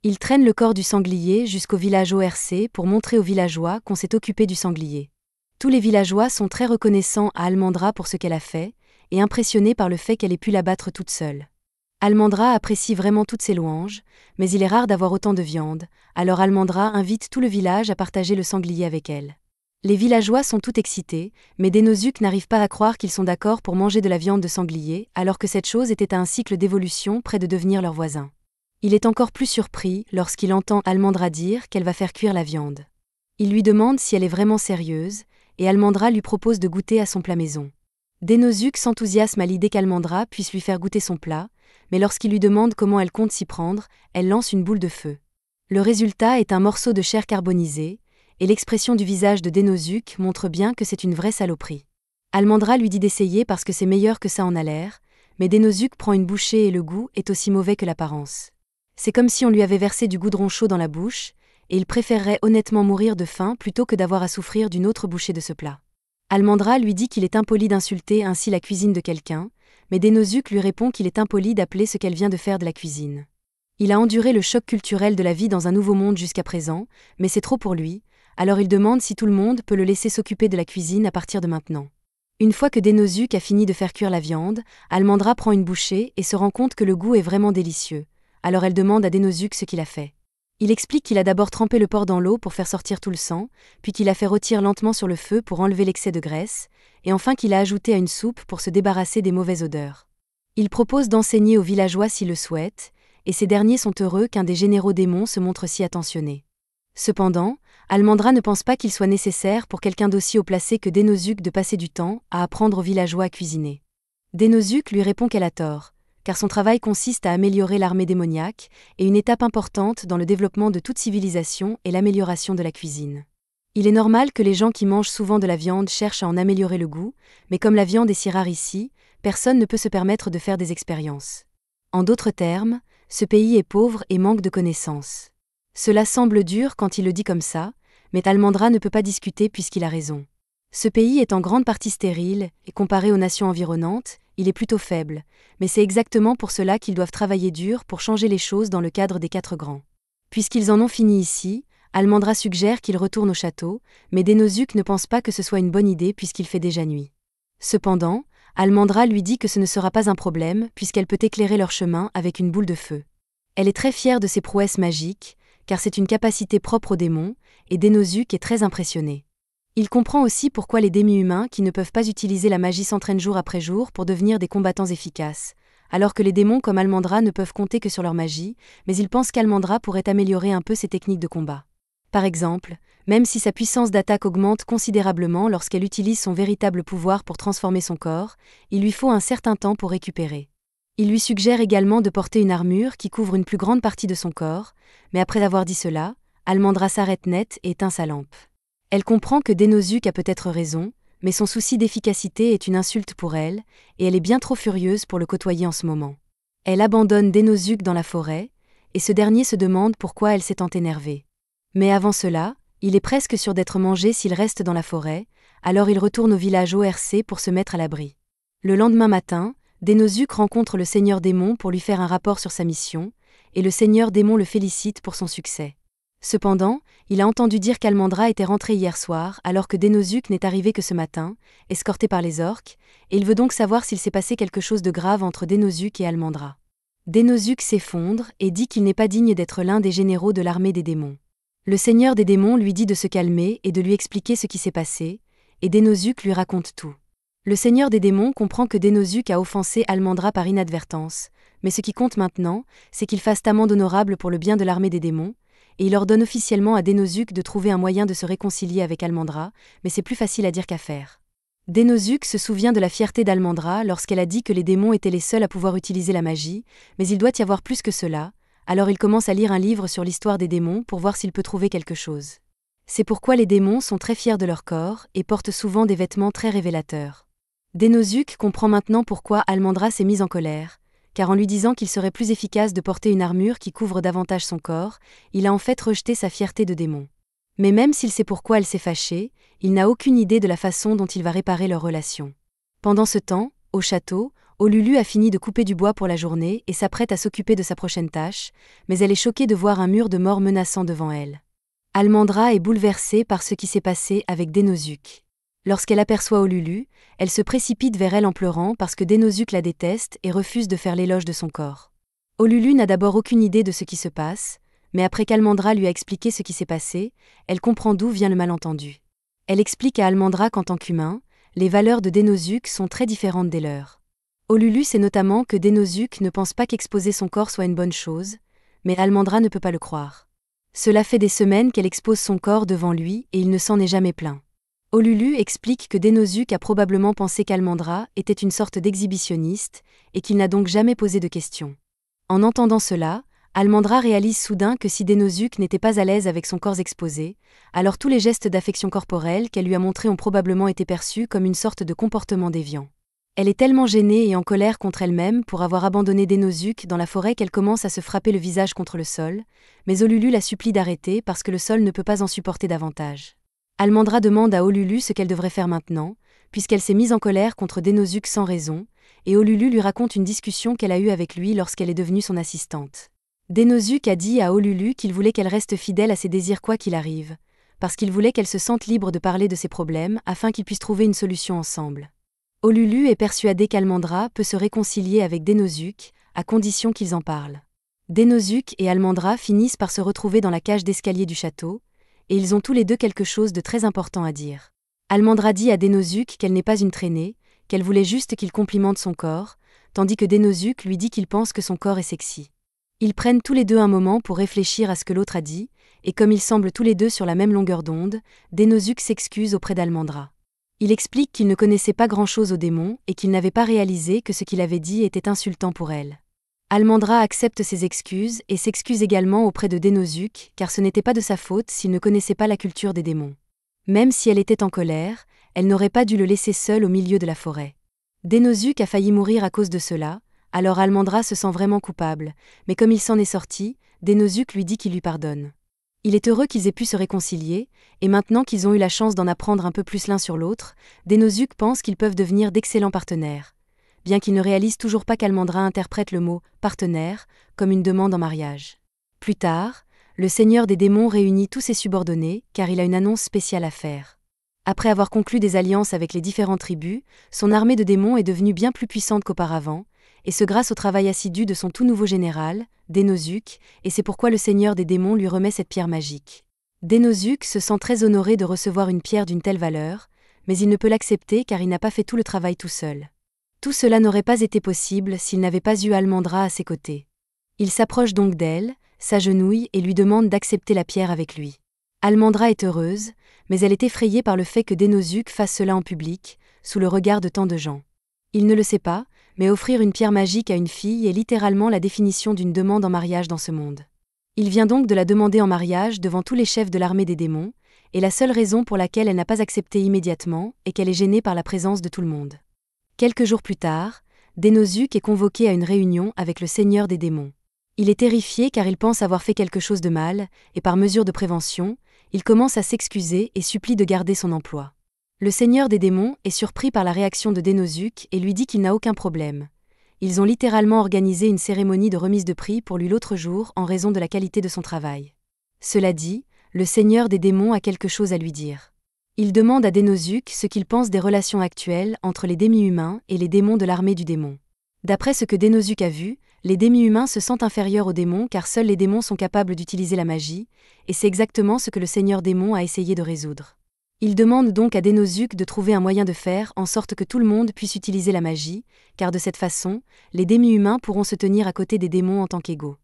Il traîne le corps du sanglier jusqu'au village ORC pour montrer aux villageois qu'on s'est occupé du sanglier. Tous les villageois sont très reconnaissants à Almandra pour ce qu'elle a fait, et impressionnés par le fait qu'elle ait pu l'abattre toute seule. Almandra apprécie vraiment toutes ces louanges, mais il est rare d'avoir autant de viande, alors Almandra invite tout le village à partager le sanglier avec elle. Les villageois sont tout excités, mais Dénosuke n'arrive pas à croire qu'ils sont d'accord pour manger de la viande de sanglier, alors que cette chose était à un cycle d'évolution près de devenir leur voisin. Il est encore plus surpris lorsqu'il entend Almandra dire qu'elle va faire cuire la viande. Il lui demande si elle est vraiment sérieuse, et Almandra lui propose de goûter à son plat maison. Dénosuke s'enthousiasme à l'idée qu'Almandra puisse lui faire goûter son plat, mais lorsqu'il lui demande comment elle compte s'y prendre, elle lance une boule de feu. Le résultat est un morceau de chair carbonisée, et l'expression du visage de Dénosuke montre bien que c'est une vraie saloperie. Almandra lui dit d'essayer parce que c'est meilleur que ça en a l'air, mais Dénosuke prend une bouchée et le goût est aussi mauvais que l'apparence. C'est comme si on lui avait versé du goudron chaud dans la bouche, et il préférerait honnêtement mourir de faim plutôt que d'avoir à souffrir d'une autre bouchée de ce plat. Almandra lui dit qu'il est impoli d'insulter ainsi la cuisine de quelqu'un, mais Dénosuke lui répond qu'il est impoli d'appeler ce qu'elle vient de faire de la cuisine. Il a enduré le choc culturel de la vie dans un nouveau monde jusqu'à présent, mais c'est trop pour lui, alors il demande si tout le monde peut le laisser s'occuper de la cuisine à partir de maintenant. Une fois que Dénosuke a fini de faire cuire la viande, Almandra prend une bouchée et se rend compte que le goût est vraiment délicieux, alors elle demande à Dénosuke ce qu'il a fait. Il explique qu'il a d'abord trempé le porc dans l'eau pour faire sortir tout le sang, puis qu'il a fait rôtir lentement sur le feu pour enlever l'excès de graisse, et enfin qu'il a ajouté à une soupe pour se débarrasser des mauvaises odeurs. Il propose d'enseigner aux villageois s'ils le souhaitent, et ces derniers sont heureux qu'un des généraux démons se montre si attentionné. Cependant, Almandra ne pense pas qu'il soit nécessaire pour quelqu'un d'aussi haut placé que Dénosuke de passer du temps à apprendre aux villageois à cuisiner. Dénosuke lui répond qu'elle a tort, car son travail consiste à améliorer l'armée démoniaque, et une étape importante dans le développement de toute civilisation est l'amélioration de la cuisine. Il est normal que les gens qui mangent souvent de la viande cherchent à en améliorer le goût, mais comme la viande est si rare ici, personne ne peut se permettre de faire des expériences. En d'autres termes, ce pays est pauvre et manque de connaissances. Cela semble dur quand il le dit comme ça, mais Almandra ne peut pas discuter puisqu'il a raison. Ce pays est en grande partie stérile, et comparé aux nations environnantes, il est plutôt faible, mais c'est exactement pour cela qu'ils doivent travailler dur pour changer les choses dans le cadre des 4 grands. Puisqu'ils en ont fini ici, Almandra suggère qu'ils retournent au château, mais Dénosuke ne pense pas que ce soit une bonne idée puisqu'il fait déjà nuit. Cependant, Almandra lui dit que ce ne sera pas un problème puisqu'elle peut éclairer leur chemin avec une boule de feu. Elle est très fière de ses prouesses magiques, car c'est une capacité propre aux démons, et Dénosuke est très impressionné. Il comprend aussi pourquoi les demi-humains qui ne peuvent pas utiliser la magie s'entraînent jour après jour pour devenir des combattants efficaces, alors que les démons comme Almandra ne peuvent compter que sur leur magie, mais il pense qu'Almandra pourrait améliorer un peu ses techniques de combat. Par exemple, même si sa puissance d'attaque augmente considérablement lorsqu'elle utilise son véritable pouvoir pour transformer son corps, il lui faut un certain temps pour récupérer. Il lui suggère également de porter une armure qui couvre une plus grande partie de son corps, mais après avoir dit cela, Almandra s'arrête net et éteint sa lampe. Elle comprend que Denozuc a peut-être raison, mais son souci d'efficacité est une insulte pour elle, et elle est bien trop furieuse pour le côtoyer en ce moment. Elle abandonne Denozuc dans la forêt, et ce dernier se demande pourquoi elle s'est tant énervée. Mais avant cela, il est presque sûr d'être mangé s'il reste dans la forêt, alors il retourne au village ORC pour se mettre à l'abri. Le lendemain matin, Denozuc rencontre le seigneur démon pour lui faire un rapport sur sa mission, et le seigneur démon le félicite pour son succès. Cependant, il a entendu dire qu'Almandra était rentrée hier soir alors que Denozuc n'est arrivé que ce matin, escorté par les orques, et il veut donc savoir s'il s'est passé quelque chose de grave entre Denozuc et Almandra. Denozuc s'effondre et dit qu'il n'est pas digne d'être l'un des généraux de l'armée des démons. Le seigneur des démons lui dit de se calmer et de lui expliquer ce qui s'est passé, et Denozuc lui raconte tout. Le seigneur des démons comprend que Denozuc a offensé Almandra par inadvertance, mais ce qui compte maintenant, c'est qu'il fasse amende honorable pour le bien de l'armée des démons, et il ordonne officiellement à Denozuc de trouver un moyen de se réconcilier avec Almandra, mais c'est plus facile à dire qu'à faire. Denozuc se souvient de la fierté d'Almandra lorsqu'elle a dit que les démons étaient les seuls à pouvoir utiliser la magie, mais il doit y avoir plus que cela, alors il commence à lire un livre sur l'histoire des démons pour voir s'il peut trouver quelque chose. C'est pourquoi les démons sont très fiers de leur corps et portent souvent des vêtements très révélateurs. Denozuc comprend maintenant pourquoi Almandra s'est mise en colère, car en lui disant qu'il serait plus efficace de porter une armure qui couvre davantage son corps, il a en fait rejeté sa fierté de démon. Mais même s'il sait pourquoi elle s'est fâchée, il n'a aucune idée de la façon dont il va réparer leur relation. Pendant ce temps, au château, Olulu a fini de couper du bois pour la journée et s'apprête à s'occuper de sa prochaine tâche, mais elle est choquée de voir un mur de mort menaçant devant elle. Almandra est bouleversée par ce qui s'est passé avec Denozuc. Lorsqu'elle aperçoit Olulu, elle se précipite vers elle en pleurant parce que Denozuc la déteste et refuse de faire l'éloge de son corps. Olulu n'a d'abord aucune idée de ce qui se passe, mais après qu'Almandra lui a expliqué ce qui s'est passé, elle comprend d'où vient le malentendu. Elle explique à Almandra qu'en tant qu'humain, les valeurs de Denozuc sont très différentes des leurs. Olulu sait notamment que Denozuc ne pense pas qu'exposer son corps soit une bonne chose, mais Almandra ne peut pas le croire. Cela fait des semaines qu'elle expose son corps devant lui et il ne s'en est jamais plaint. Olulu explique que Denozuc a probablement pensé qu'Almandra était une sorte d'exhibitionniste et qu'il n'a donc jamais posé de questions. En entendant cela, Almandra réalise soudain que si Denozuc n'était pas à l'aise avec son corps exposé, alors tous les gestes d'affection corporelle qu'elle lui a montrés ont probablement été perçus comme une sorte de comportement déviant. Elle est tellement gênée et en colère contre elle-même pour avoir abandonné Denozuc dans la forêt qu'elle commence à se frapper le visage contre le sol, mais Olulu la supplie d'arrêter parce que le sol ne peut pas en supporter davantage. Almandra demande à Olulu ce qu'elle devrait faire maintenant, puisqu'elle s'est mise en colère contre Denozuc sans raison, et Olulu lui raconte une discussion qu'elle a eue avec lui lorsqu'elle est devenue son assistante. Denozuc a dit à Olulu qu'il voulait qu'elle reste fidèle à ses désirs quoi qu'il arrive, parce qu'il voulait qu'elle se sente libre de parler de ses problèmes afin qu'ils puissent trouver une solution ensemble. Olulu est persuadée qu'Almandra peut se réconcilier avec Denozuc, à condition qu'ils en parlent. Denozuc et Almandra finissent par se retrouver dans la cage d'escalier du château, et ils ont tous les deux quelque chose de très important à dire. Almandra dit à Denozuc qu'elle n'est pas une traînée, qu'elle voulait juste qu'il complimente son corps, tandis que Denozuc lui dit qu'il pense que son corps est sexy. Ils prennent tous les deux un moment pour réfléchir à ce que l'autre a dit, et comme ils semblent tous les deux sur la même longueur d'onde, Denozuc s'excuse auprès d'Almandra. Il explique qu'il ne connaissait pas grand-chose aux démons et qu'il n'avait pas réalisé que ce qu'il avait dit était insultant pour elle. Almandra accepte ses excuses et s'excuse également auprès de Denozuc car ce n'était pas de sa faute s'il ne connaissait pas la culture des démons. Même si elle était en colère, elle n'aurait pas dû le laisser seul au milieu de la forêt. Denozuc a failli mourir à cause de cela, alors Almandra se sent vraiment coupable, mais comme il s'en est sorti, Denozuc lui dit qu'il lui pardonne. Il est heureux qu'ils aient pu se réconcilier, et maintenant qu'ils ont eu la chance d'en apprendre un peu plus l'un sur l'autre, Denozuc pense qu'ils peuvent devenir d'excellents partenaires, bien qu'il ne réalise toujours pas qu'Almandra interprète le mot « partenaire » comme une demande en mariage. Plus tard, le seigneur des démons réunit tous ses subordonnés, car il a une annonce spéciale à faire. Après avoir conclu des alliances avec les différentes tribus, son armée de démons est devenue bien plus puissante qu'auparavant, et ce grâce au travail assidu de son tout nouveau général, Denozuc, et c'est pourquoi le seigneur des démons lui remet cette pierre magique. Dénosuke se sent très honoré de recevoir une pierre d'une telle valeur, mais il ne peut l'accepter car il n'a pas fait tout le travail tout seul. Tout cela n'aurait pas été possible s'il n'avait pas eu Almandra à ses côtés. Il s'approche donc d'elle, s'agenouille et lui demande d'accepter la pierre avec lui. Almandra est heureuse, mais elle est effrayée par le fait que Dénosuke fasse cela en public, sous le regard de tant de gens. Il ne le sait pas, mais offrir une pierre magique à une fille est littéralement la définition d'une demande en mariage dans ce monde. Il vient donc de la demander en mariage devant tous les chefs de l'armée des démons, et la seule raison pour laquelle elle n'a pas accepté immédiatement est qu'elle est gênée par la présence de tout le monde. Quelques jours plus tard, Dénosuke est convoqué à une réunion avec le seigneur des démons. Il est terrifié car il pense avoir fait quelque chose de mal, et par mesure de prévention, il commence à s'excuser et supplie de garder son emploi. Le seigneur des démons est surpris par la réaction de Dénosuke et lui dit qu'il n'a aucun problème. Ils ont littéralement organisé une cérémonie de remise de prix pour lui l'autre jour en raison de la qualité de son travail. Cela dit, le seigneur des démons a quelque chose à lui dire. Il demande à Dénosuke ce qu'il pense des relations actuelles entre les demi-humains et les démons de l'armée du démon. D'après ce que Dénosuke a vu, les demi-humains se sentent inférieurs aux démons car seuls les démons sont capables d'utiliser la magie, et c'est exactement ce que le seigneur démon a essayé de résoudre. Il demande donc à Dénosuke de trouver un moyen de faire en sorte que tout le monde puisse utiliser la magie, car de cette façon, les demi-humains pourront se tenir à côté des démons en tant qu'égaux.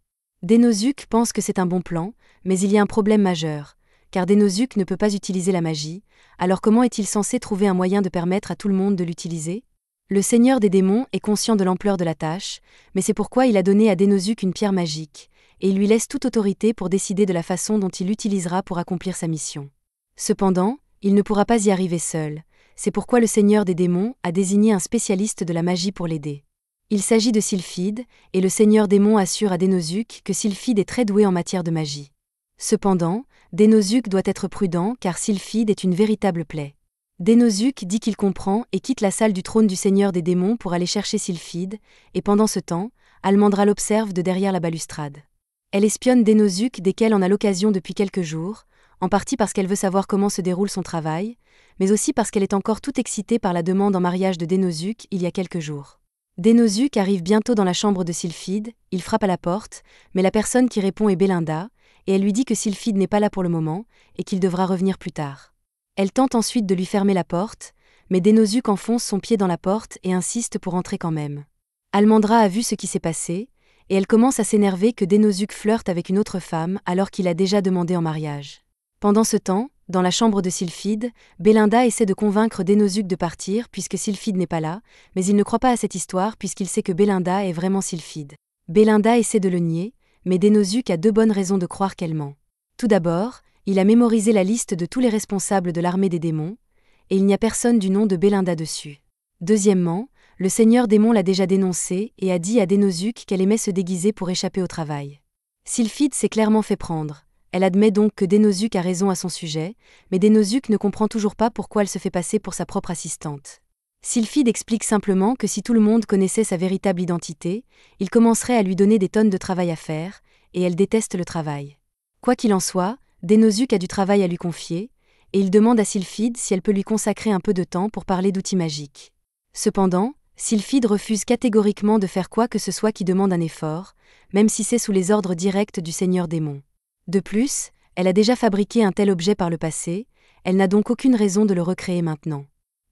Dénosuke pense que c'est un bon plan, mais il y a un problème majeur, car Dénosuke ne peut pas utiliser la magie, alors comment est-il censé trouver un moyen de permettre à tout le monde de l'utiliser ? Le seigneur des démons est conscient de l'ampleur de la tâche, mais c'est pourquoi il a donné à Dénosuke une pierre magique, et il lui laisse toute autorité pour décider de la façon dont il l'utilisera pour accomplir sa mission. Cependant, il ne pourra pas y arriver seul, c'est pourquoi le seigneur des démons a désigné un spécialiste de la magie pour l'aider. Il s'agit de Sylphide, et le seigneur démon assure à Dénosuke que Sylphide est très doué en matière de magie. Cependant, Dénosuke doit être prudent car Sylphide est une véritable plaie. Dénosuke dit qu'il comprend et quitte la salle du trône du seigneur des démons pour aller chercher Sylphide, et pendant ce temps, Almandra l'observe de derrière la balustrade. Elle espionne Dénosuke dès qu'elle en a l'occasion depuis quelques jours, en partie parce qu'elle veut savoir comment se déroule son travail, mais aussi parce qu'elle est encore toute excitée par la demande en mariage de Dénosuke il y a quelques jours. Dénosuke arrive bientôt dans la chambre de Sylphide, il frappe à la porte, mais la personne qui répond est Belinda, et elle lui dit que Sylphide n'est pas là pour le moment, et qu'il devra revenir plus tard. Elle tente ensuite de lui fermer la porte, mais Dénosuke enfonce son pied dans la porte et insiste pour entrer quand même. Almandra a vu ce qui s'est passé, et elle commence à s'énerver que Dénosuke flirte avec une autre femme alors qu'il a déjà demandé en mariage. Pendant ce temps, dans la chambre de Sylphide, Belinda essaie de convaincre Dénosuke de partir puisque Sylphide n'est pas là, mais il ne croit pas à cette histoire puisqu'il sait que Belinda est vraiment Sylphide. Belinda essaie de le nier, mais Dénosuke a 2 bonnes raisons de croire qu'elle ment. Tout d'abord, il a mémorisé la liste de tous les responsables de l'armée des démons, et il n'y a personne du nom de Belinda dessus. Deuxièmement, le seigneur démon l'a déjà dénoncée et a dit à Dénosuke qu'elle aimait se déguiser pour échapper au travail. Sylphide s'est clairement fait prendre. Elle admet donc que Dénosuke a raison à son sujet, mais Dénosuke ne comprend toujours pas pourquoi elle se fait passer pour sa propre assistante. Sylphide explique simplement que si tout le monde connaissait sa véritable identité, il commencerait à lui donner des tonnes de travail à faire, et elle déteste le travail. Quoi qu'il en soit, Dénosuke a du travail à lui confier, et il demande à Sylphide si elle peut lui consacrer un peu de temps pour parler d'outils magiques. Cependant, Sylphide refuse catégoriquement de faire quoi que ce soit qui demande un effort, même si c'est sous les ordres directs du seigneur démon. De plus, elle a déjà fabriqué un tel objet par le passé, elle n'a donc aucune raison de le recréer maintenant.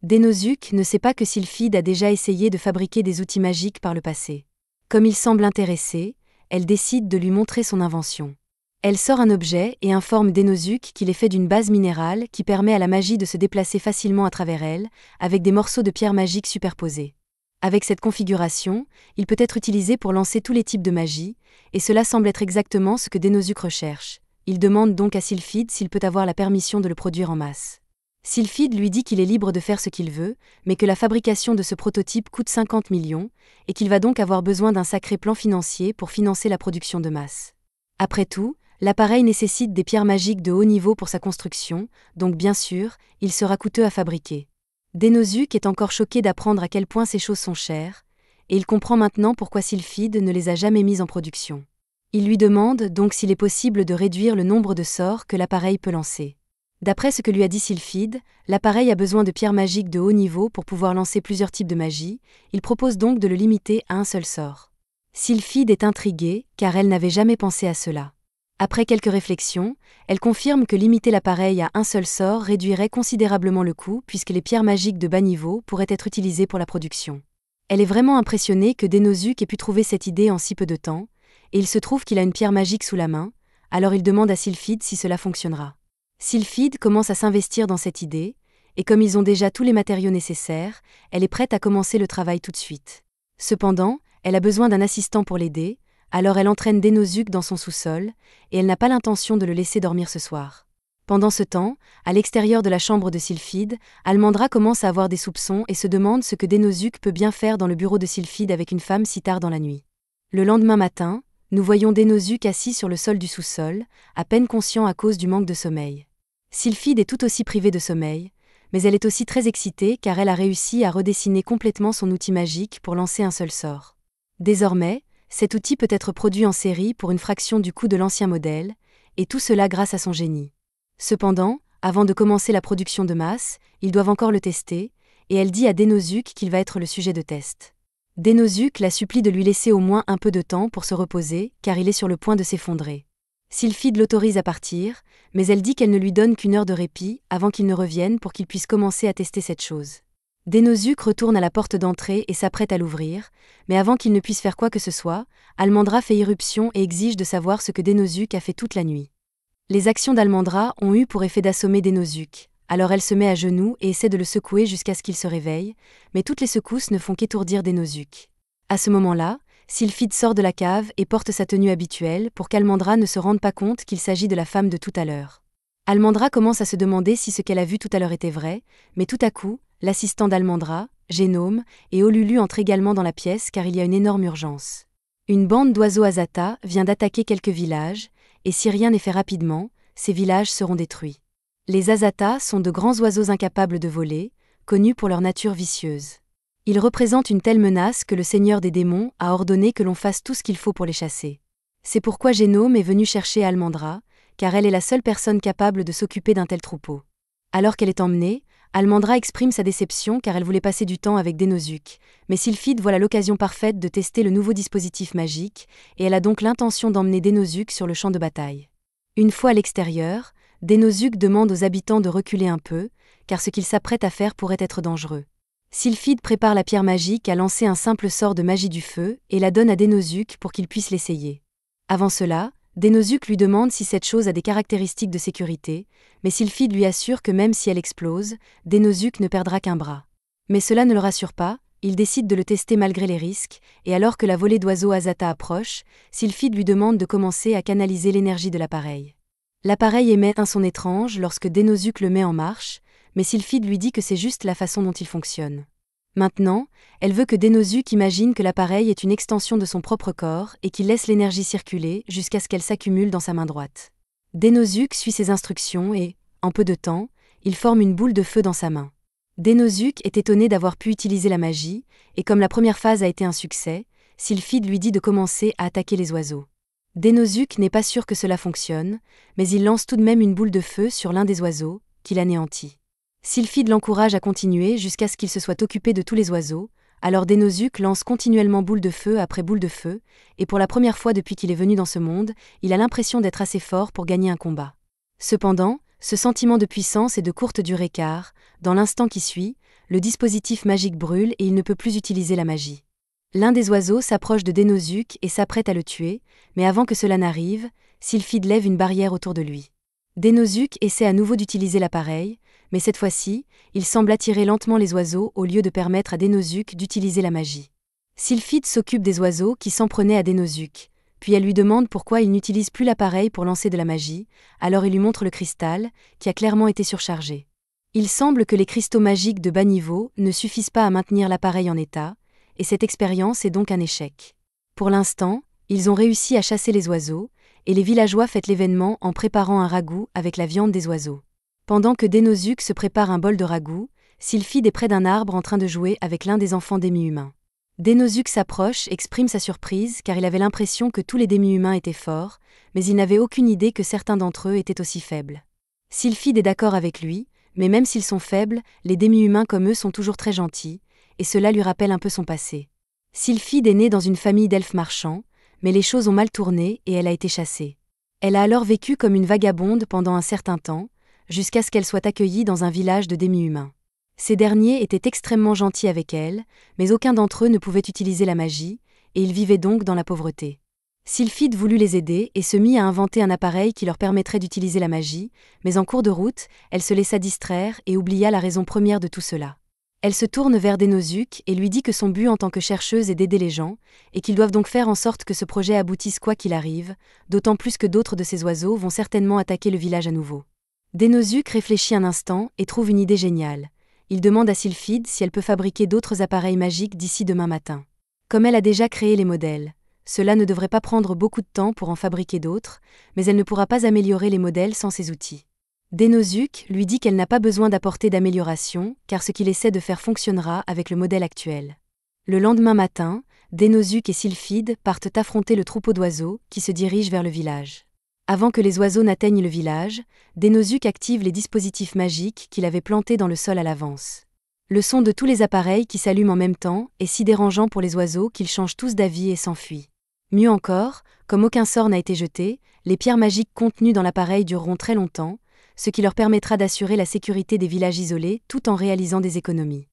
Dénosuke ne sait pas que Sylphide a déjà essayé de fabriquer des outils magiques par le passé. Comme il semble intéressé, elle décide de lui montrer son invention. Elle sort un objet et informe Dénosuke qu'il est fait d'une base minérale qui permet à la magie de se déplacer facilement à travers elle, avec des morceaux de pierre magique superposés. Avec cette configuration, il peut être utilisé pour lancer tous les types de magie, et cela semble être exactement ce que Dénosuke recherche. Il demande donc à Sylphide s'il peut avoir la permission de le produire en masse. Sylphide lui dit qu'il est libre de faire ce qu'il veut, mais que la fabrication de ce prototype coûte 50 millions, et qu'il va donc avoir besoin d'un sacré plan financier pour financer la production de masse. Après tout, l'appareil nécessite des pierres magiques de haut niveau pour sa construction, donc bien sûr, il sera coûteux à fabriquer. Dénosuke est encore choqué d'apprendre à quel point ces choses sont chères, et il comprend maintenant pourquoi Sylphide ne les a jamais mises en production. Il lui demande donc s'il est possible de réduire le nombre de sorts que l'appareil peut lancer. D'après ce que lui a dit Sylphide, l'appareil a besoin de pierres magiques de haut niveau pour pouvoir lancer plusieurs types de magie, il propose donc de le limiter à un seul sort. Sylphide est intriguée, car elle n'avait jamais pensé à cela. Après quelques réflexions, elle confirme que limiter l'appareil à un seul sort réduirait considérablement le coût puisque les pierres magiques de bas niveau pourraient être utilisées pour la production. Elle est vraiment impressionnée que Denosuke ait pu trouver cette idée en si peu de temps, et il se trouve qu'il a une pierre magique sous la main, alors il demande à Sylphide si cela fonctionnera. Sylphide commence à s'investir dans cette idée, et comme ils ont déjà tous les matériaux nécessaires, elle est prête à commencer le travail tout de suite. Cependant, elle a besoin d'un assistant pour l'aider, alors elle entraîne Denosuke dans son sous-sol, et elle n'a pas l'intention de le laisser dormir ce soir. Pendant ce temps, à l'extérieur de la chambre de Sylphide, Almandra commence à avoir des soupçons et se demande ce que Denosuke peut bien faire dans le bureau de Sylphide avec une femme si tard dans la nuit. Le lendemain matin, nous voyons Denosuke assis sur le sol du sous-sol, à peine conscient à cause du manque de sommeil. Sylphide est tout aussi privée de sommeil, mais elle est aussi très excitée car elle a réussi à redessiner complètement son outil magique pour lancer un seul sort. Désormais, cet outil peut être produit en série pour une fraction du coût de l'ancien modèle, et tout cela grâce à son génie. Cependant, avant de commencer la production de masse, ils doivent encore le tester, et elle dit à Denosuke qu'il va être le sujet de test. Denosuke la supplie de lui laisser au moins un peu de temps pour se reposer, car il est sur le point de s'effondrer. Sylphide l'autorise à partir, mais elle dit qu'elle ne lui donne qu'une heure de répit avant qu'il ne revienne pour qu'il puisse commencer à tester cette chose. Denosuke retourne à la porte d'entrée et s'apprête à l'ouvrir, mais avant qu'il ne puisse faire quoi que ce soit, Almandra fait irruption et exige de savoir ce que Denosuke a fait toute la nuit. Les actions d'Almandra ont eu pour effet d'assommer Denosuke, alors elle se met à genoux et essaie de le secouer jusqu'à ce qu'il se réveille, mais toutes les secousses ne font qu'étourdir Denosuke. À ce moment-là, Sylphide sort de la cave et porte sa tenue habituelle pour qu'Almandra ne se rende pas compte qu'il s'agit de la femme de tout à l'heure. Almandra commence à se demander si ce qu'elle a vu tout à l'heure était vrai, mais tout à coup, l'assistant d'Almandra, Génome, et Olulu entrent également dans la pièce car il y a une énorme urgence. Une bande d'oiseaux Azata vient d'attaquer quelques villages, et si rien n'est fait rapidement, ces villages seront détruits. Les Azata sont de grands oiseaux incapables de voler, connus pour leur nature vicieuse. Ils représentent une telle menace que le Seigneur des démons a ordonné que l'on fasse tout ce qu'il faut pour les chasser. C'est pourquoi Génome est venu chercher Almandra, car elle est la seule personne capable de s'occuper d'un tel troupeau. Alors qu'elle est emmenée, Almandra exprime sa déception car elle voulait passer du temps avec Denosuke, mais Sylphide voit l'occasion parfaite de tester le nouveau dispositif magique, et elle a donc l'intention d'emmener Denosuke sur le champ de bataille. Une fois à l'extérieur, Denosuke demande aux habitants de reculer un peu, car ce qu'ils s'apprêtent à faire pourrait être dangereux. Sylphide prépare la pierre magique à lancer un simple sort de magie du feu et la donne à Denosuke pour qu'il puisse l'essayer. Avant cela, Denosuke lui demande si cette chose a des caractéristiques de sécurité, mais Sylphide lui assure que même si elle explose, Denosuke ne perdra qu'un bras. Mais cela ne le rassure pas, il décide de le tester malgré les risques, et alors que la volée d'oiseaux Azata approche, Sylphide lui demande de commencer à canaliser l'énergie de l'appareil. L'appareil émet un son étrange lorsque Denosuke le met en marche, mais Sylphide lui dit que c'est juste la façon dont il fonctionne. Maintenant, elle veut que Denosuke imagine que l'appareil est une extension de son propre corps et qu'il laisse l'énergie circuler jusqu'à ce qu'elle s'accumule dans sa main droite. Denosuke suit ses instructions et, en peu de temps, il forme une boule de feu dans sa main. Denosuke est étonné d'avoir pu utiliser la magie, et comme la première phase a été un succès, Sylphide lui dit de commencer à attaquer les oiseaux. Denosuke n'est pas sûr que cela fonctionne, mais il lance tout de même une boule de feu sur l'un des oiseaux, qui l'anéantit. Sylphide l'encourage à continuer jusqu'à ce qu'il se soit occupé de tous les oiseaux, alors Denosuke lance continuellement boule de feu après boule de feu, et pour la première fois depuis qu'il est venu dans ce monde, il a l'impression d'être assez fort pour gagner un combat. Cependant, ce sentiment de puissance est de courte durée car, dans l'instant qui suit, le dispositif magique brûle et il ne peut plus utiliser la magie. L'un des oiseaux s'approche de Denosuke et s'apprête à le tuer, mais avant que cela n'arrive, Sylphide lève une barrière autour de lui. Denosuke essaie à nouveau d'utiliser l'appareil, mais cette fois-ci, il semble attirer lentement les oiseaux au lieu de permettre à Denosuke d'utiliser la magie. Sylphide s'occupe des oiseaux qui s'en prenaient à Denosuke, puis elle lui demande pourquoi il n'utilise plus l'appareil pour lancer de la magie, alors il lui montre le cristal, qui a clairement été surchargé. Il semble que les cristaux magiques de bas niveau ne suffisent pas à maintenir l'appareil en état, et cette expérience est donc un échec. Pour l'instant, ils ont réussi à chasser les oiseaux, et les villageois fêtent l'événement en préparant un ragoût avec la viande des oiseaux. Pendant que Denosuke se prépare un bol de ragoût, Sylphide est près d'un arbre en train de jouer avec l'un des enfants demi-humains. Denosuke s'approche, exprime sa surprise car il avait l'impression que tous les demi-humains étaient forts, mais il n'avait aucune idée que certains d'entre eux étaient aussi faibles. Sylphide est d'accord avec lui, mais même s'ils sont faibles, les demi-humains comme eux sont toujours très gentils, et cela lui rappelle un peu son passé. Sylphide est née dans une famille d'elfes marchands, mais les choses ont mal tourné et elle a été chassée. Elle a alors vécu comme une vagabonde pendant un certain temps, jusqu'à ce qu'elle soit accueillie dans un village de demi-humains. Ces derniers étaient extrêmement gentils avec elle, mais aucun d'entre eux ne pouvait utiliser la magie, et ils vivaient donc dans la pauvreté. Sylphide voulut les aider et se mit à inventer un appareil qui leur permettrait d'utiliser la magie, mais en cours de route, elle se laissa distraire et oublia la raison première de tout cela. Elle se tourne vers Dénosuke et lui dit que son but en tant que chercheuse est d'aider les gens, et qu'ils doivent donc faire en sorte que ce projet aboutisse quoi qu'il arrive, d'autant plus que d'autres de ces oiseaux vont certainement attaquer le village à nouveau. Dénosuke réfléchit un instant et trouve une idée géniale. Il demande à Sylphide si elle peut fabriquer d'autres appareils magiques d'ici demain matin. Comme elle a déjà créé les modèles, cela ne devrait pas prendre beaucoup de temps pour en fabriquer d'autres, mais elle ne pourra pas améliorer les modèles sans ces outils. Dénosuke lui dit qu'elle n'a pas besoin d'apporter d'amélioration, car ce qu'il essaie de faire fonctionnera avec le modèle actuel. Le lendemain matin, Dénosuke et Sylphide partent affronter le troupeau d'oiseaux qui se dirige vers le village. Avant que les oiseaux n'atteignent le village, Dénosuke active les dispositifs magiques qu'il avait plantés dans le sol à l'avance. Le son de tous les appareils qui s'allument en même temps est si dérangeant pour les oiseaux qu'ils changent tous d'avis et s'enfuient. Mieux encore, comme aucun sort n'a été jeté, les pierres magiques contenues dans l'appareil dureront très longtemps, ce qui leur permettra d'assurer la sécurité des villages isolés tout en réalisant des économies.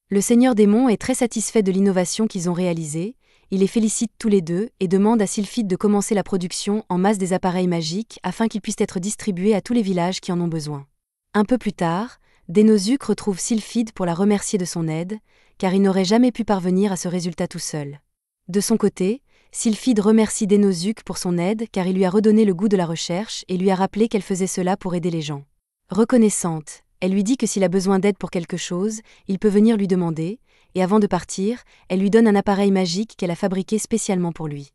Le Seigneur Démon est très satisfait de l'innovation qu'ils ont réalisée, il les félicite tous les deux et demande à Sylphide de commencer la production en masse des appareils magiques afin qu'ils puissent être distribués à tous les villages qui en ont besoin. Un peu plus tard, Dénosuke retrouve Sylphide pour la remercier de son aide, car il n'aurait jamais pu parvenir à ce résultat tout seul. De son côté, Sylphide remercie Dénosuke pour son aide car il lui a redonné le goût de la recherche et lui a rappelé qu'elle faisait cela pour aider les gens. Reconnaissante, elle lui dit que s'il a besoin d'aide pour quelque chose, il peut venir lui demander, et avant de partir, elle lui donne un appareil magique qu'elle a fabriqué spécialement pour lui.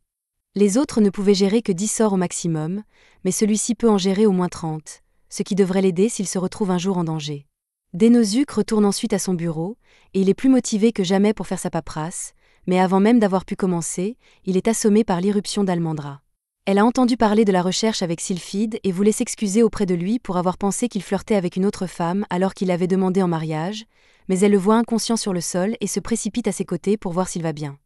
Les autres ne pouvaient gérer que 10 sorts au maximum, mais celui-ci peut en gérer au moins 30, ce qui devrait l'aider s'il se retrouve un jour en danger. Dénosuke retourne ensuite à son bureau, et il est plus motivé que jamais pour faire sa paperasse, mais avant même d'avoir pu commencer, il est assommé par l'irruption d'Almandra. Elle a entendu parler de la recherche avec Sylphide et voulait s'excuser auprès de lui pour avoir pensé qu'il flirtait avec une autre femme alors qu'il l'avait demandé en mariage, mais elle le voit inconscient sur le sol et se précipite à ses côtés pour voir s'il va bien.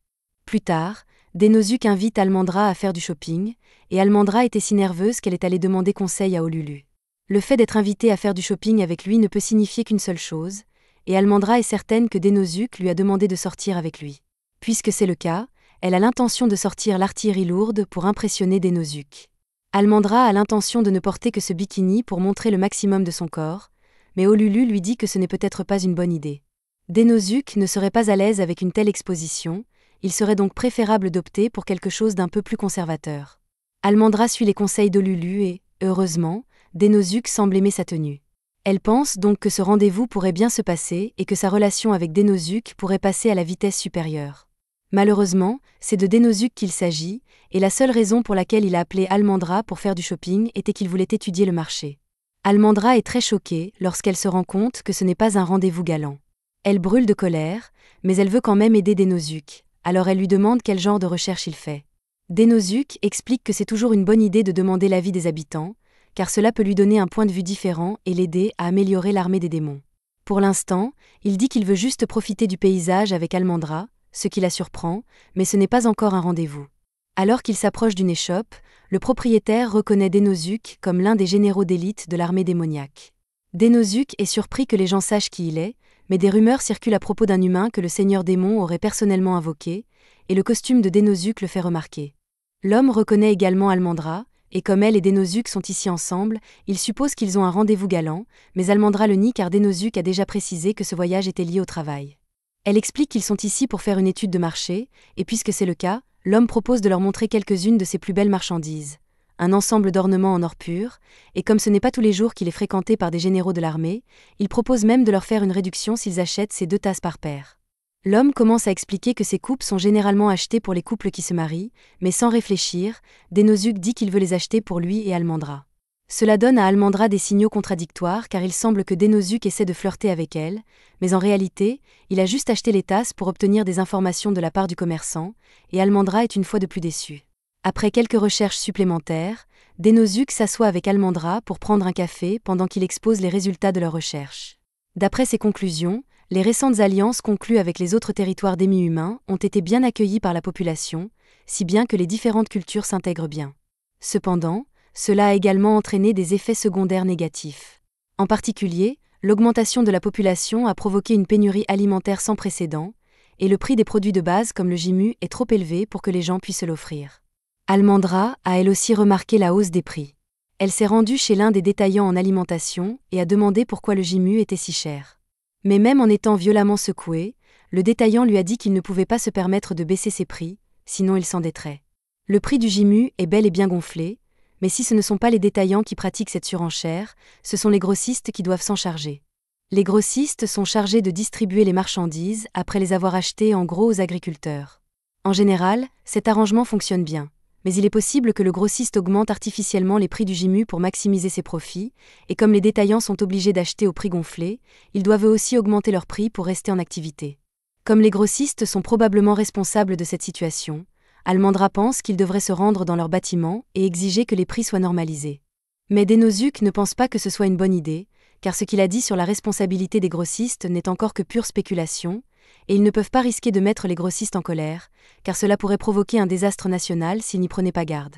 Plus tard, Dénosuke invite Almandra à faire du shopping, et Almandra était si nerveuse qu'elle est allée demander conseil à Olulu. Le fait d'être invitée à faire du shopping avec lui ne peut signifier qu'une seule chose, et Almandra est certaine que Dénosuke lui a demandé de sortir avec lui. Puisque c'est le cas, elle a l'intention de sortir l'artillerie lourde pour impressionner Dénosuke. Almandra a l'intention de ne porter que ce bikini pour montrer le maximum de son corps, mais Olulu lui dit que ce n'est peut-être pas une bonne idée. Dénosuke ne serait pas à l'aise avec une telle exposition, il serait donc préférable d'opter pour quelque chose d'un peu plus conservateur. Almandra suit les conseils d'Olulu et, heureusement, Dénosuke semble aimer sa tenue. Elle pense donc que ce rendez-vous pourrait bien se passer et que sa relation avec Dénosuke pourrait passer à la vitesse supérieure. Malheureusement, c'est de Dénosuke qu'il s'agit, et la seule raison pour laquelle il a appelé Almandra pour faire du shopping était qu'il voulait étudier le marché. Almandra est très choquée lorsqu'elle se rend compte que ce n'est pas un rendez-vous galant. Elle brûle de colère, mais elle veut quand même aider Dénosuke, alors elle lui demande quel genre de recherche il fait. Dénosuke explique que c'est toujours une bonne idée de demander l'avis des habitants, car cela peut lui donner un point de vue différent et l'aider à améliorer l'armée des démons. Pour l'instant, il dit qu'il veut juste profiter du paysage avec Almandra, ce qui la surprend, mais ce n'est pas encore un rendez-vous. Alors qu'il s'approche d'une échoppe, le propriétaire reconnaît Dénosuke comme l'un des généraux d'élite de l'armée démoniaque. Dénosuke est surpris que les gens sachent qui il est, mais des rumeurs circulent à propos d'un humain que le Seigneur Démon aurait personnellement invoqué, et le costume de Dénosuke le fait remarquer. L'homme reconnaît également Almandra, et comme elle et Dénosuke sont ici ensemble, il suppose qu'ils ont un rendez-vous galant, mais Almandra le nie car Dénosuke a déjà précisé que ce voyage était lié au travail. Elle explique qu'ils sont ici pour faire une étude de marché, et puisque c'est le cas, l'homme propose de leur montrer quelques-unes de ses plus belles marchandises. Un ensemble d'ornements en or pur, et comme ce n'est pas tous les jours qu'il est fréquenté par des généraux de l'armée, il propose même de leur faire une réduction s'ils achètent ces 2 tasses par paire. L'homme commence à expliquer que ces coupes sont généralement achetées pour les couples qui se marient, mais sans réfléchir, Dénosuke dit qu'il veut les acheter pour lui et Almandra. Cela donne à Almandra des signaux contradictoires car il semble que Dénosuke essaie de flirter avec elle, mais en réalité, il a juste acheté les tasses pour obtenir des informations de la part du commerçant, et Almandra est une fois de plus déçue. Après quelques recherches supplémentaires, Dénosuke s'assoit avec Almandra pour prendre un café pendant qu'il expose les résultats de leurs recherches. D'après ses conclusions, les récentes alliances conclues avec les autres territoires demi-humains ont été bien accueillies par la population, si bien que les différentes cultures s'intègrent bien. Cependant, Cela a également entraîné des effets secondaires négatifs. En particulier, l'augmentation de la population a provoqué une pénurie alimentaire sans précédent, et le prix des produits de base comme le Jimu est trop élevé pour que les gens puissent l'offrir. Almendra a elle aussi remarqué la hausse des prix. Elle s'est rendue chez l'un des détaillants en alimentation et a demandé pourquoi le Jimu était si cher. Mais même en étant violemment secoué, le détaillant lui a dit qu'il ne pouvait pas se permettre de baisser ses prix, sinon il s'endetterait. Le prix du Jimu est bel et bien gonflé, mais si ce ne sont pas les détaillants qui pratiquent cette surenchère, ce sont les grossistes qui doivent s'en charger. Les grossistes sont chargés de distribuer les marchandises après les avoir achetées en gros aux agriculteurs. En général, cet arrangement fonctionne bien, mais il est possible que le grossiste augmente artificiellement les prix du Jimu pour maximiser ses profits, et comme les détaillants sont obligés d'acheter au prix gonflé, ils doivent eux aussi augmenter leurs prix pour rester en activité. Comme les grossistes sont probablement responsables de cette situation, Almendra pense qu'ils devraient se rendre dans leur bâtiment et exiger que les prix soient normalisés. Mais Denosuke ne pense pas que ce soit une bonne idée, car ce qu'il a dit sur la responsabilité des grossistes n'est encore que pure spéculation, et ils ne peuvent pas risquer de mettre les grossistes en colère, car cela pourrait provoquer un désastre national s'ils n'y prenaient pas garde.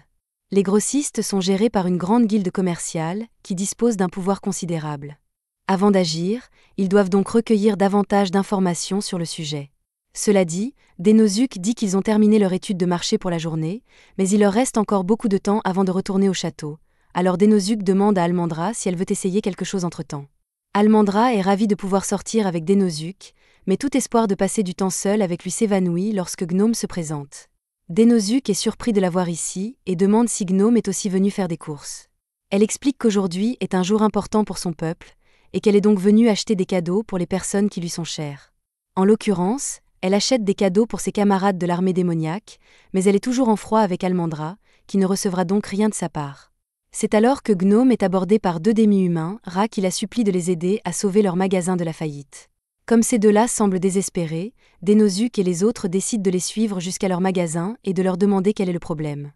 Les grossistes sont gérés par une grande guilde commerciale qui dispose d'un pouvoir considérable. Avant d'agir, ils doivent donc recueillir davantage d'informations sur le sujet. Cela dit, Denosuke dit qu'ils ont terminé leur étude de marché pour la journée, mais il leur reste encore beaucoup de temps avant de retourner au château. Alors Denosuke demande à Almendra si elle veut essayer quelque chose entre-temps. Almendra est ravie de pouvoir sortir avec Denosuke, mais tout espoir de passer du temps seul avec lui s'évanouit lorsque Gnome se présente. Denosuke est surpris de la voir ici et demande si Gnome est aussi venu faire des courses. Elle explique qu'aujourd'hui est un jour important pour son peuple, et qu'elle est donc venue acheter des cadeaux pour les personnes qui lui sont chères. En l'occurrence, elle achète des cadeaux pour ses camarades de l'armée démoniaque, mais elle est toujours en froid avec Almendra, qui ne recevra donc rien de sa part. C'est alors que Gnome est abordé par deux demi-humains, rats qui la supplient de les aider à sauver leur magasin de la faillite. Comme ces deux-là semblent désespérés, Denosuke et les autres décident de les suivre jusqu'à leur magasin et de leur demander quel est le problème.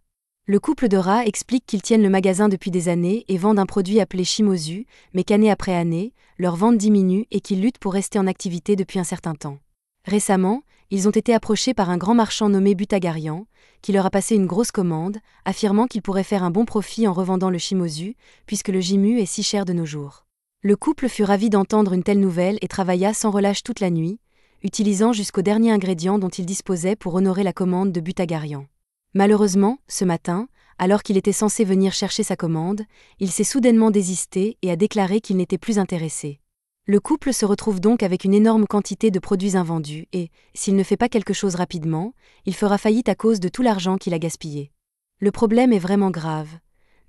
Le couple de rats explique qu'ils tiennent le magasin depuis des années et vendent un produit appelé Shimozu, mais qu'année après année, leur vente diminue et qu'ils luttent pour rester en activité depuis un certain temps. Récemment, ils ont été approchés par un grand marchand nommé Butagarian, qui leur a passé une grosse commande, affirmant qu'il pourrait faire un bon profit en revendant le Shimozu, puisque le Jimu est si cher de nos jours. Le couple fut ravi d'entendre une telle nouvelle et travailla sans relâche toute la nuit, utilisant jusqu'au dernier ingrédient dont il disposait pour honorer la commande de Butagarian. Malheureusement, ce matin, alors qu'il était censé venir chercher sa commande, il s'est soudainement désisté et a déclaré qu'il n'était plus intéressé. Le couple se retrouve donc avec une énorme quantité de produits invendus et, s'il ne fait pas quelque chose rapidement, il fera faillite à cause de tout l'argent qu'il a gaspillé. Le problème est vraiment grave,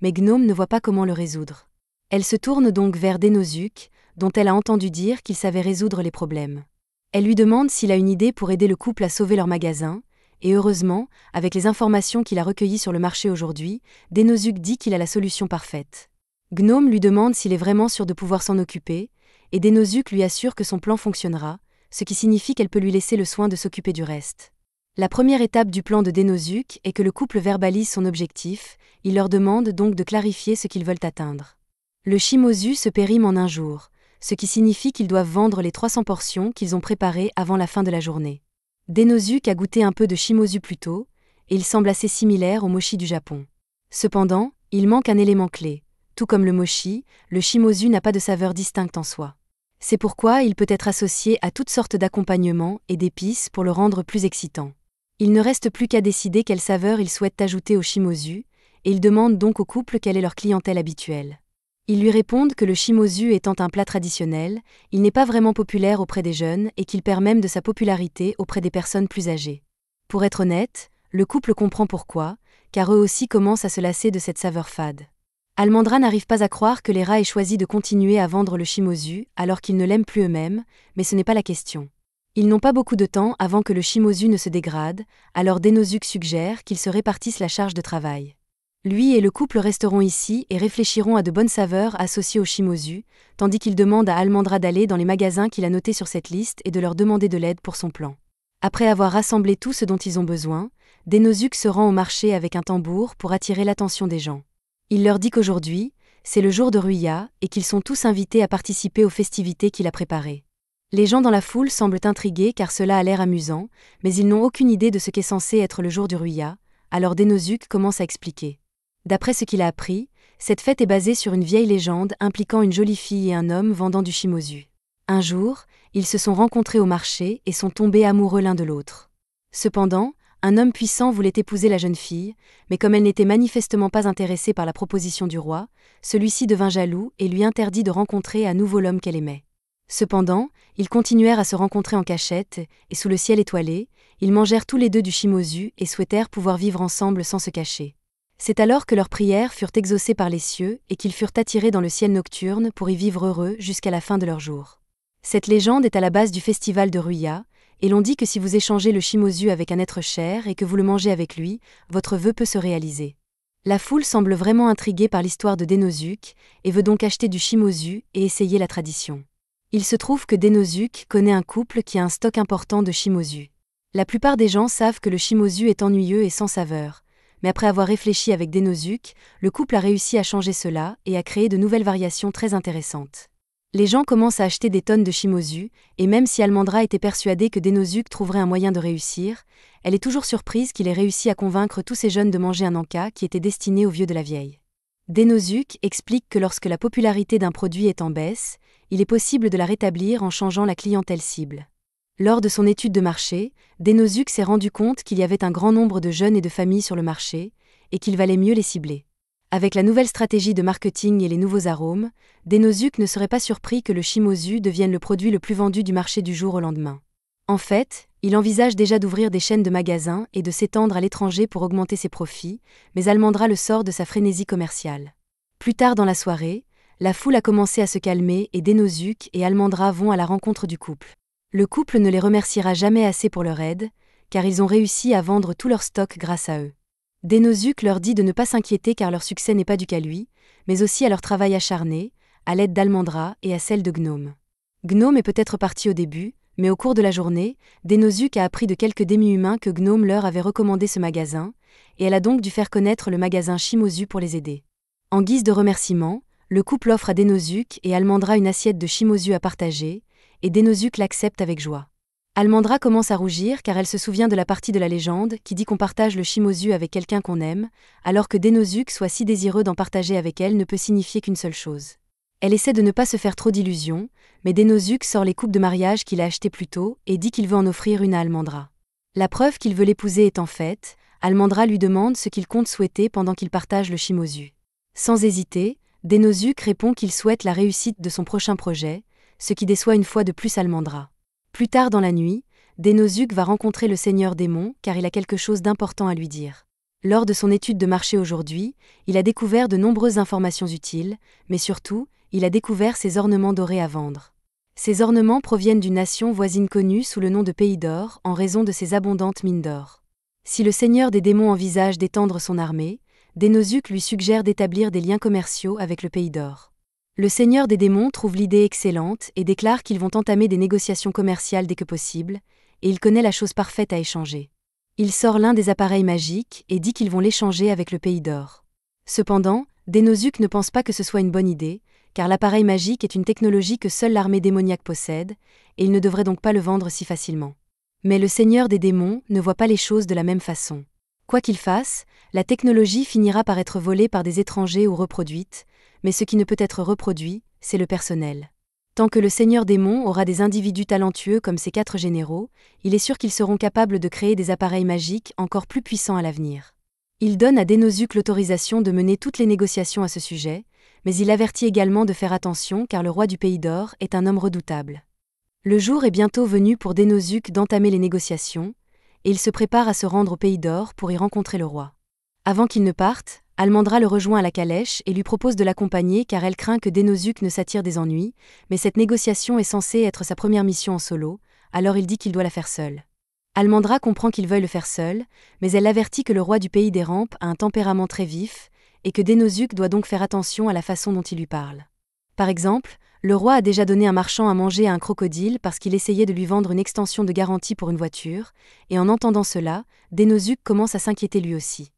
mais Gnome ne voit pas comment le résoudre. Elle se tourne donc vers Denosuke, dont elle a entendu dire qu'il savait résoudre les problèmes. Elle lui demande s'il a une idée pour aider le couple à sauver leur magasin, et heureusement, avec les informations qu'il a recueillies sur le marché aujourd'hui, Denosuke dit qu'il a la solution parfaite. Gnome lui demande s'il est vraiment sûr de pouvoir s'en occuper, et Denosuke lui assure que son plan fonctionnera, ce qui signifie qu'elle peut lui laisser le soin de s'occuper du reste. La première étape du plan de Denosuke est que le couple verbalise son objectif, il leur demande donc de clarifier ce qu'ils veulent atteindre. Le Shimozu se périme en un jour, ce qui signifie qu'ils doivent vendre les 300 portions qu'ils ont préparées avant la fin de la journée. Denosuke a goûté un peu de Shimozu plus tôt, et il semble assez similaire au mochi du Japon. Cependant, il manque un élément clé. Tout comme le mochi, le Shimozu n'a pas de saveur distincte en soi. C'est pourquoi il peut être associé à toutes sortes d'accompagnements et d'épices pour le rendre plus excitant. Il ne reste plus qu'à décider quelle saveur ils souhaitent ajouter au Shimozu, et ils demandent donc au couple quelle est leur clientèle habituelle. Ils lui répondent que le Shimozu étant un plat traditionnel, il n'est pas vraiment populaire auprès des jeunes et qu'il perd même de sa popularité auprès des personnes plus âgées. Pour être honnête, le couple comprend pourquoi, car eux aussi commencent à se lasser de cette saveur fade. Almendra n'arrive pas à croire que les rats aient choisi de continuer à vendre le Shimozu alors qu'ils ne l'aiment plus eux-mêmes, mais ce n'est pas la question. Ils n'ont pas beaucoup de temps avant que le Shimozu ne se dégrade, alors Denosuke suggère qu'ils se répartissent la charge de travail. Lui et le couple resteront ici et réfléchiront à de bonnes saveurs associées au Shimozu, tandis qu'il demande à Almendra d'aller dans les magasins qu'il a notés sur cette liste et de leur demander de l'aide pour son plan. Après avoir rassemblé tout ce dont ils ont besoin, Denosuke se rend au marché avec un tambour pour attirer l'attention des gens. Il leur dit qu'aujourd'hui, c'est le jour de Ruya et qu'ils sont tous invités à participer aux festivités qu'il a préparées. Les gens dans la foule semblent intrigués car cela a l'air amusant, mais ils n'ont aucune idée de ce qu'est censé être le jour du Ruya, alors Denosuke commence à expliquer. D'après ce qu'il a appris, Cette fête est basée sur une vieille légende impliquant une jolie fille et un homme vendant du chimosu. Un jour, ils se sont rencontrés au marché et sont tombés amoureux l'un de l'autre. Cependant, un homme puissant voulait épouser la jeune fille, mais comme elle n'était manifestement pas intéressée par la proposition du roi, celui-ci devint jaloux et lui interdit de rencontrer à nouveau l'homme qu'elle aimait. Cependant, ils continuèrent à se rencontrer en cachette, et sous le ciel étoilé, ils mangèrent tous les deux du chimosu et souhaitèrent pouvoir vivre ensemble sans se cacher. C'est alors que leurs prières furent exaucées par les cieux et qu'ils furent attirés dans le ciel nocturne pour y vivre heureux jusqu'à la fin de leur jour. Cette légende est à la base du festival de Ruya, et l'on dit que si vous échangez le chimosu avec un être cher et que vous le mangez avec lui, votre vœu peut se réaliser. La foule semble vraiment intriguée par l'histoire de Denosuke et veut donc acheter du chimosu et essayer la tradition. Il se trouve que Denosuke connaît un couple qui a un stock important de chimosu. La plupart des gens savent que le chimosu est ennuyeux et sans saveur, mais après avoir réfléchi avec Denosuke, le couple a réussi à changer cela et à créer de nouvelles variations très intéressantes. Les gens commencent à acheter des tonnes de chimosu, et même si Almandra était persuadée que Denosuke trouverait un moyen de réussir, elle est toujours surprise qu'il ait réussi à convaincre tous ces jeunes de manger un encas qui était destiné aux vieux de la vieille. Denosuke explique que lorsque la popularité d'un produit est en baisse, il est possible de la rétablir en changeant la clientèle cible. Lors de son étude de marché, Denosuke s'est rendu compte qu'il y avait un grand nombre de jeunes et de familles sur le marché, et qu'il valait mieux les cibler. Avec la nouvelle stratégie de marketing et les nouveaux arômes, Denosuke ne serait pas surpris que le chimosu devienne le produit le plus vendu du marché du jour au lendemain. En fait, il envisage déjà d'ouvrir des chaînes de magasins et de s'étendre à l'étranger pour augmenter ses profits, mais Almandra le sort de sa frénésie commerciale. Plus tard dans la soirée, la foule a commencé à se calmer et Denosuke et Almandra vont à la rencontre du couple. Le couple ne les remerciera jamais assez pour leur aide, car ils ont réussi à vendre tout leur stock grâce à eux. Denosuke leur dit de ne pas s'inquiéter car leur succès n'est pas dû qu'à lui, mais aussi à leur travail acharné, à l'aide d'Almandra et à celle de Gnome. Gnome est peut-être parti au début, mais au cours de la journée, Denosuke a appris de quelques demi-humains que Gnome leur avait recommandé ce magasin, et elle a donc dû faire connaître le magasin Chimosu pour les aider. En guise de remerciement, le couple offre à Denosuke et Almandra une assiette de chimosu à partager, et Denosuke l'accepte avec joie. Almandra commence à rougir car elle se souvient de la partie de la légende qui dit qu'on partage le chimosu avec quelqu'un qu'on aime, alors que Denosuke soit si désireux d'en partager avec elle ne peut signifier qu'une seule chose. Elle essaie de ne pas se faire trop d'illusions, mais Denosuke sort les coupes de mariage qu'il a achetées plus tôt et dit qu'il veut en offrir une à Almandra. La preuve qu'il veut l'épouser étant faite, Almandra lui demande ce qu'il compte souhaiter pendant qu'il partage le chimosu. Sans hésiter, Denosuke répond qu'il souhaite la réussite de son prochain projet, ce qui déçoit une fois de plus Almandra. Plus tard dans la nuit, Denosuke va rencontrer le Seigneur Démon car il a quelque chose d'important à lui dire. Lors de son étude de marché aujourd'hui, il a découvert de nombreuses informations utiles, mais surtout, il a découvert ses ornements dorés à vendre. Ces ornements proviennent d'une nation voisine connue sous le nom de Pays d'Or en raison de ses abondantes mines d'or. Si le Seigneur des Démons envisage d'étendre son armée, Denosuke lui suggère d'établir des liens commerciaux avec le Pays d'Or. Le Seigneur des Démons trouve l'idée excellente et déclare qu'ils vont entamer des négociations commerciales dès que possible, et il connaît la chose parfaite à échanger. Il sort l'un des appareils magiques et dit qu'ils vont l'échanger avec le Pays d'Or. Cependant, Denosuke ne pense pas que ce soit une bonne idée, car l'appareil magique est une technologie que seule l'armée démoniaque possède, et il ne devrait donc pas le vendre si facilement. Mais le Seigneur des Démons ne voit pas les choses de la même façon. Quoi qu'il fasse, la technologie finira par être volée par des étrangers ou reproduite, mais ce qui ne peut être reproduit, c'est le personnel. Tant que le Seigneur Démon aura des individus talentueux comme ses 4 généraux, il est sûr qu'ils seront capables de créer des appareils magiques encore plus puissants à l'avenir. Il donne à Denosuke l'autorisation de mener toutes les négociations à ce sujet, mais il avertit également de faire attention car le roi du Pays d'Or est un homme redoutable. Le jour est bientôt venu pour Denosuke d'entamer les négociations, et il se prépare à se rendre au Pays d'Or pour y rencontrer le roi. Avant qu'il ne parte, Almandra le rejoint à la calèche et lui propose de l'accompagner car elle craint que Denosuke ne s'attire des ennuis, mais cette négociation est censée être sa première mission en solo, alors il dit qu'il doit la faire seul. Almandra comprend qu'il veuille le faire seul, mais elle l'avertit que le roi du Pays des Rampes a un tempérament très vif, et que Denosuke doit donc faire attention à la façon dont il lui parle. Par exemple, le roi a déjà donné un marchand à manger à un crocodile parce qu'il essayait de lui vendre une extension de garantie pour une voiture, et en entendant cela, Denosuke commence à s'inquiéter lui aussi.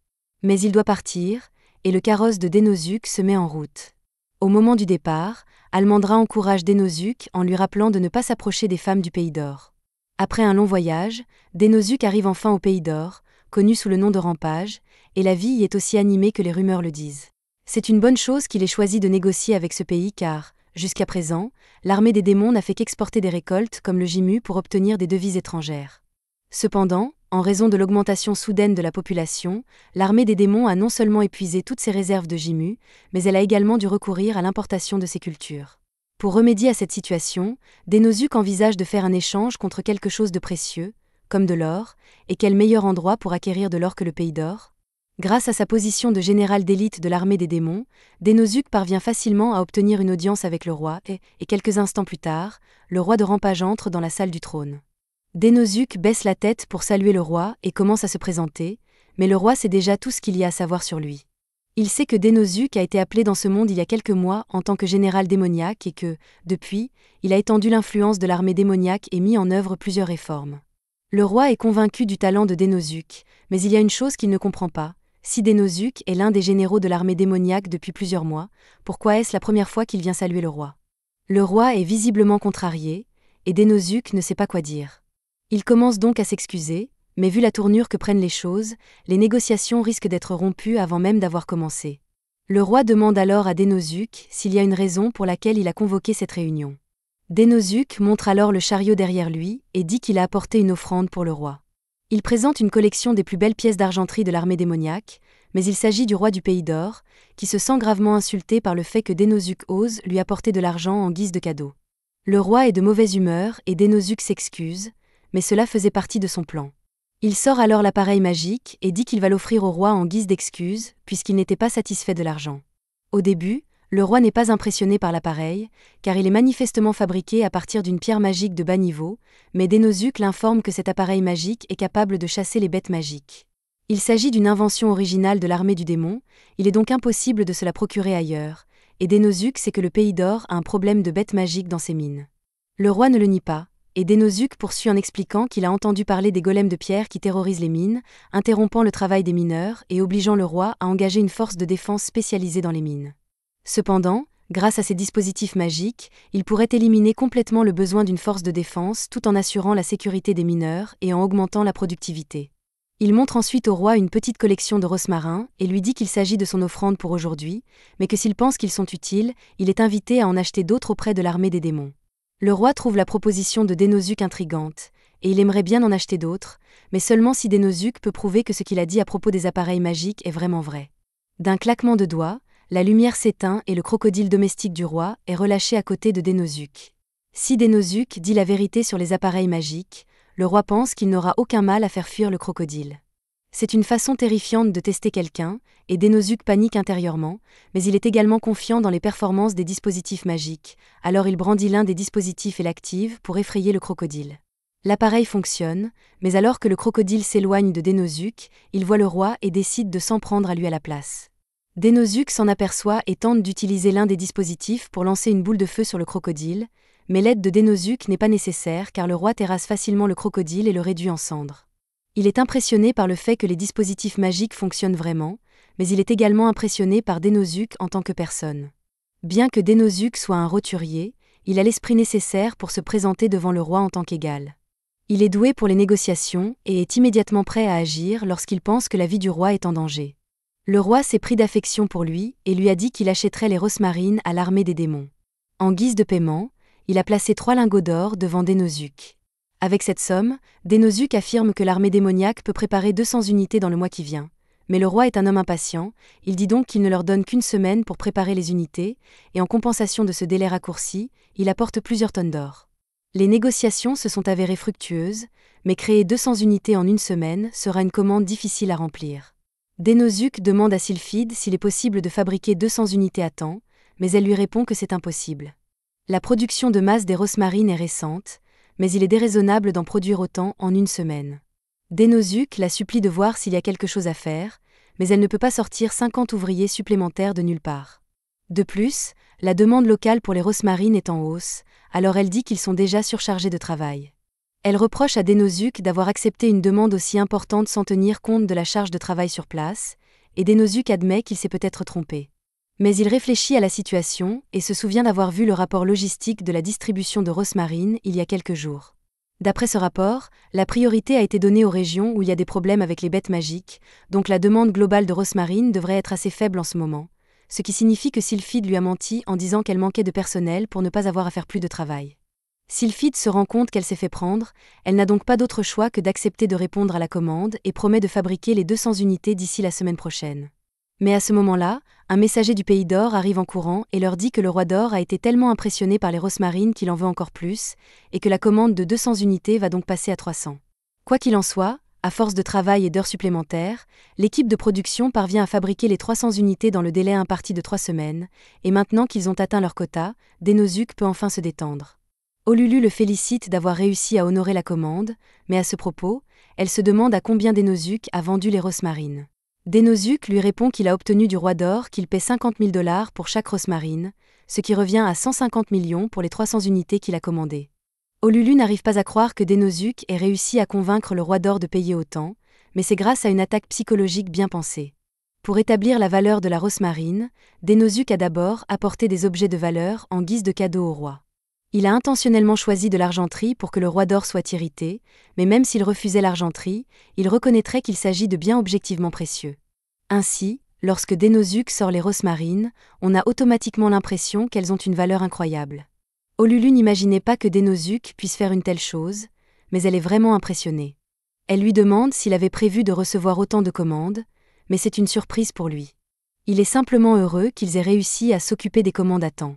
Mais il doit partir, et le carrosse de Denosuke se met en route. Au moment du départ, Almandra encourage Denosuke en lui rappelant de ne pas s'approcher des femmes du Pays d'Or. Après un long voyage, Denosuke arrive enfin au Pays d'Or, connu sous le nom de Rampage, et la vie y est aussi animée que les rumeurs le disent. C'est une bonne chose qu'il ait choisi de négocier avec ce pays car, jusqu'à présent, l'armée des démons n'a fait qu'exporter des récoltes comme le Jimu pour obtenir des devises étrangères. Cependant, en raison de l'augmentation soudaine de la population, l'armée des démons a non seulement épuisé toutes ses réserves de Jimu, mais elle a également dû recourir à l'importation de ces cultures. Pour remédier à cette situation, Denosuke envisage de faire un échange contre quelque chose de précieux, comme de l'or, et quel meilleur endroit pour acquérir de l'or que le pays d'or? Grâce à sa position de général d'élite de l'armée des démons, Denosuke parvient facilement à obtenir une audience avec le roi et quelques instants plus tard, le roi de Rampage entre dans la salle du trône. Denosuke baisse la tête pour saluer le roi et commence à se présenter, mais le roi sait déjà tout ce qu'il y a à savoir sur lui. Il sait que Denosuke a été appelé dans ce monde il y a quelques mois en tant que général démoniaque et que, depuis, il a étendu l'influence de l'armée démoniaque et mis en œuvre plusieurs réformes. Le roi est convaincu du talent de Denosuke, mais il y a une chose qu'il ne comprend pas. Si Denosuke est l'un des généraux de l'armée démoniaque depuis plusieurs mois, pourquoi est-ce la première fois qu'il vient saluer le roi? Le roi est visiblement contrarié, et Denosuke ne sait pas quoi dire. Il commence donc à s'excuser, mais vu la tournure que prennent les choses, les négociations risquent d'être rompues avant même d'avoir commencé. Le roi demande alors à Denosuke s'il y a une raison pour laquelle il a convoqué cette réunion. Denosuke montre alors le chariot derrière lui et dit qu'il a apporté une offrande pour le roi. Il présente une collection des plus belles pièces d'argenterie de l'armée démoniaque, mais il s'agit du roi du pays d'or, qui se sent gravement insulté par le fait que Denosuke ose lui apporter de l'argent en guise de cadeau. Le roi est de mauvaise humeur et Denosuke s'excuse, mais cela faisait partie de son plan. Il sort alors l'appareil magique et dit qu'il va l'offrir au roi en guise d'excuse, puisqu'il n'était pas satisfait de l'argent. Au début, le roi n'est pas impressionné par l'appareil, car il est manifestement fabriqué à partir d'une pierre magique de bas niveau, mais Denosuke l'informe que cet appareil magique est capable de chasser les bêtes magiques. Il s'agit d'une invention originale de l'armée du démon, il est donc impossible de se la procurer ailleurs, et Denosuke sait que le pays d'or a un problème de bêtes magiques dans ses mines. Le roi ne le nie pas, et Denosuke poursuit en expliquant qu'il a entendu parler des golems de pierre qui terrorisent les mines, interrompant le travail des mineurs et obligeant le roi à engager une force de défense spécialisée dans les mines. Cependant, grâce à ces dispositifs magiques, il pourrait éliminer complètement le besoin d'une force de défense tout en assurant la sécurité des mineurs et en augmentant la productivité. Il montre ensuite au roi une petite collection de rosmarins et lui dit qu'il s'agit de son offrande pour aujourd'hui, mais que s'il pense qu'ils sont utiles, il est invité à en acheter d'autres auprès de l'armée des démons. Le roi trouve la proposition de Denosuke intrigante, et il aimerait bien en acheter d'autres, mais seulement si Denosuke peut prouver que ce qu'il a dit à propos des appareils magiques est vraiment vrai. D'un claquement de doigts, la lumière s'éteint et le crocodile domestique du roi est relâché à côté de Denosuke. Si Denosuke dit la vérité sur les appareils magiques, le roi pense qu'il n'aura aucun mal à faire fuir le crocodile. C'est une façon terrifiante de tester quelqu'un, et Denosuke panique intérieurement, mais il est également confiant dans les performances des dispositifs magiques, alors il brandit l'un des dispositifs et l'active pour effrayer le crocodile. L'appareil fonctionne, mais alors que le crocodile s'éloigne de Denosuke, il voit le roi et décide de s'en prendre à lui à la place. Denosuke s'en aperçoit et tente d'utiliser l'un des dispositifs pour lancer une boule de feu sur le crocodile, mais l'aide de Denosuke n'est pas nécessaire car le roi terrasse facilement le crocodile et le réduit en cendres. Il est impressionné par le fait que les dispositifs magiques fonctionnent vraiment, mais il est également impressionné par Denosuke en tant que personne. Bien que Denosuke soit un roturier, il a l'esprit nécessaire pour se présenter devant le roi en tant qu'égal. Il est doué pour les négociations et est immédiatement prêt à agir lorsqu'il pense que la vie du roi est en danger. Le roi s'est pris d'affection pour lui et lui a dit qu'il achèterait les rosmarines à l'armée des démons. En guise de paiement, il a placé 3 lingots d'or devant Denosuke. Avec cette somme, Denosuke affirme que l'armée démoniaque peut préparer 200 unités dans le mois qui vient. Mais le roi est un homme impatient, il dit donc qu'il ne leur donne qu'une semaine pour préparer les unités, et en compensation de ce délai raccourci, il apporte plusieurs tonnes d'or. Les négociations se sont avérées fructueuses, mais créer 200 unités en une semaine sera une commande difficile à remplir. Denosuke demande à Sylphide s'il est possible de fabriquer 200 unités à temps, mais elle lui répond que c'est impossible. La production de masse des rosmarines est récente, mais il est déraisonnable d'en produire autant en une semaine. Denosuke la supplie de voir s'il y a quelque chose à faire, mais elle ne peut pas sortir 50 ouvriers supplémentaires de nulle part. De plus, la demande locale pour les rosmarines est en hausse, alors elle dit qu'ils sont déjà surchargés de travail. Elle reproche à Denosuke d'avoir accepté une demande aussi importante sans tenir compte de la charge de travail sur place, et Denosuke admet qu'il s'est peut-être trompé. Mais il réfléchit à la situation et se souvient d'avoir vu le rapport logistique de la distribution de rosmarine il y a quelques jours. D'après ce rapport, la priorité a été donnée aux régions où il y a des problèmes avec les bêtes magiques, donc la demande globale de rosmarine devrait être assez faible en ce moment. ce qui signifie que Sylphide lui a menti en disant qu'elle manquait de personnel pour ne pas avoir à faire plus de travail. Sylphide se rend compte qu'elle s'est fait prendre, elle n'a donc pas d'autre choix que d'accepter de répondre à la commande et promet de fabriquer les 200 unités d'ici la semaine prochaine. Mais à ce moment-là, un messager du Pays d'Or arrive en courant et leur dit que le roi d'Or a été tellement impressionné par les rosmarines qu'il en veut encore plus, et que la commande de 200 unités va donc passer à 300. Quoi qu'il en soit, à force de travail et d'heures supplémentaires, l'équipe de production parvient à fabriquer les 300 unités dans le délai imparti de 3 semaines, et maintenant qu'ils ont atteint leur quota, Denozuc peut enfin se détendre. Olulu le félicite d'avoir réussi à honorer la commande, mais à ce propos, elle se demande à combien Denozuc a vendu les rosmarines. Denozuc lui répond qu'il a obtenu du roi d'Or qu'il paie 50 000 $ pour chaque rosmarine, ce qui revient à 150 millions pour les 300 unités qu'il a commandées. Olulu n'arrive pas à croire que Denozuc ait réussi à convaincre le roi d'Or de payer autant, mais c'est grâce à une attaque psychologique bien pensée. Pour établir la valeur de la rosmarine, Denozuc a d'abord apporté des objets de valeur en guise de cadeau au roi. Il a intentionnellement choisi de l'argenterie pour que le roi d'Or soit irrité, mais même s'il refusait l'argenterie, il reconnaîtrait qu'il s'agit de biens objectivement précieux. Ainsi, lorsque Denozuc sort les rosmarines, on a automatiquement l'impression qu'elles ont une valeur incroyable. Olulu n'imaginait pas que Denozuc puisse faire une telle chose, mais elle est vraiment impressionnée. Elle lui demande s'il avait prévu de recevoir autant de commandes, mais c'est une surprise pour lui. Il est simplement heureux qu'ils aient réussi à s'occuper des commandes à temps.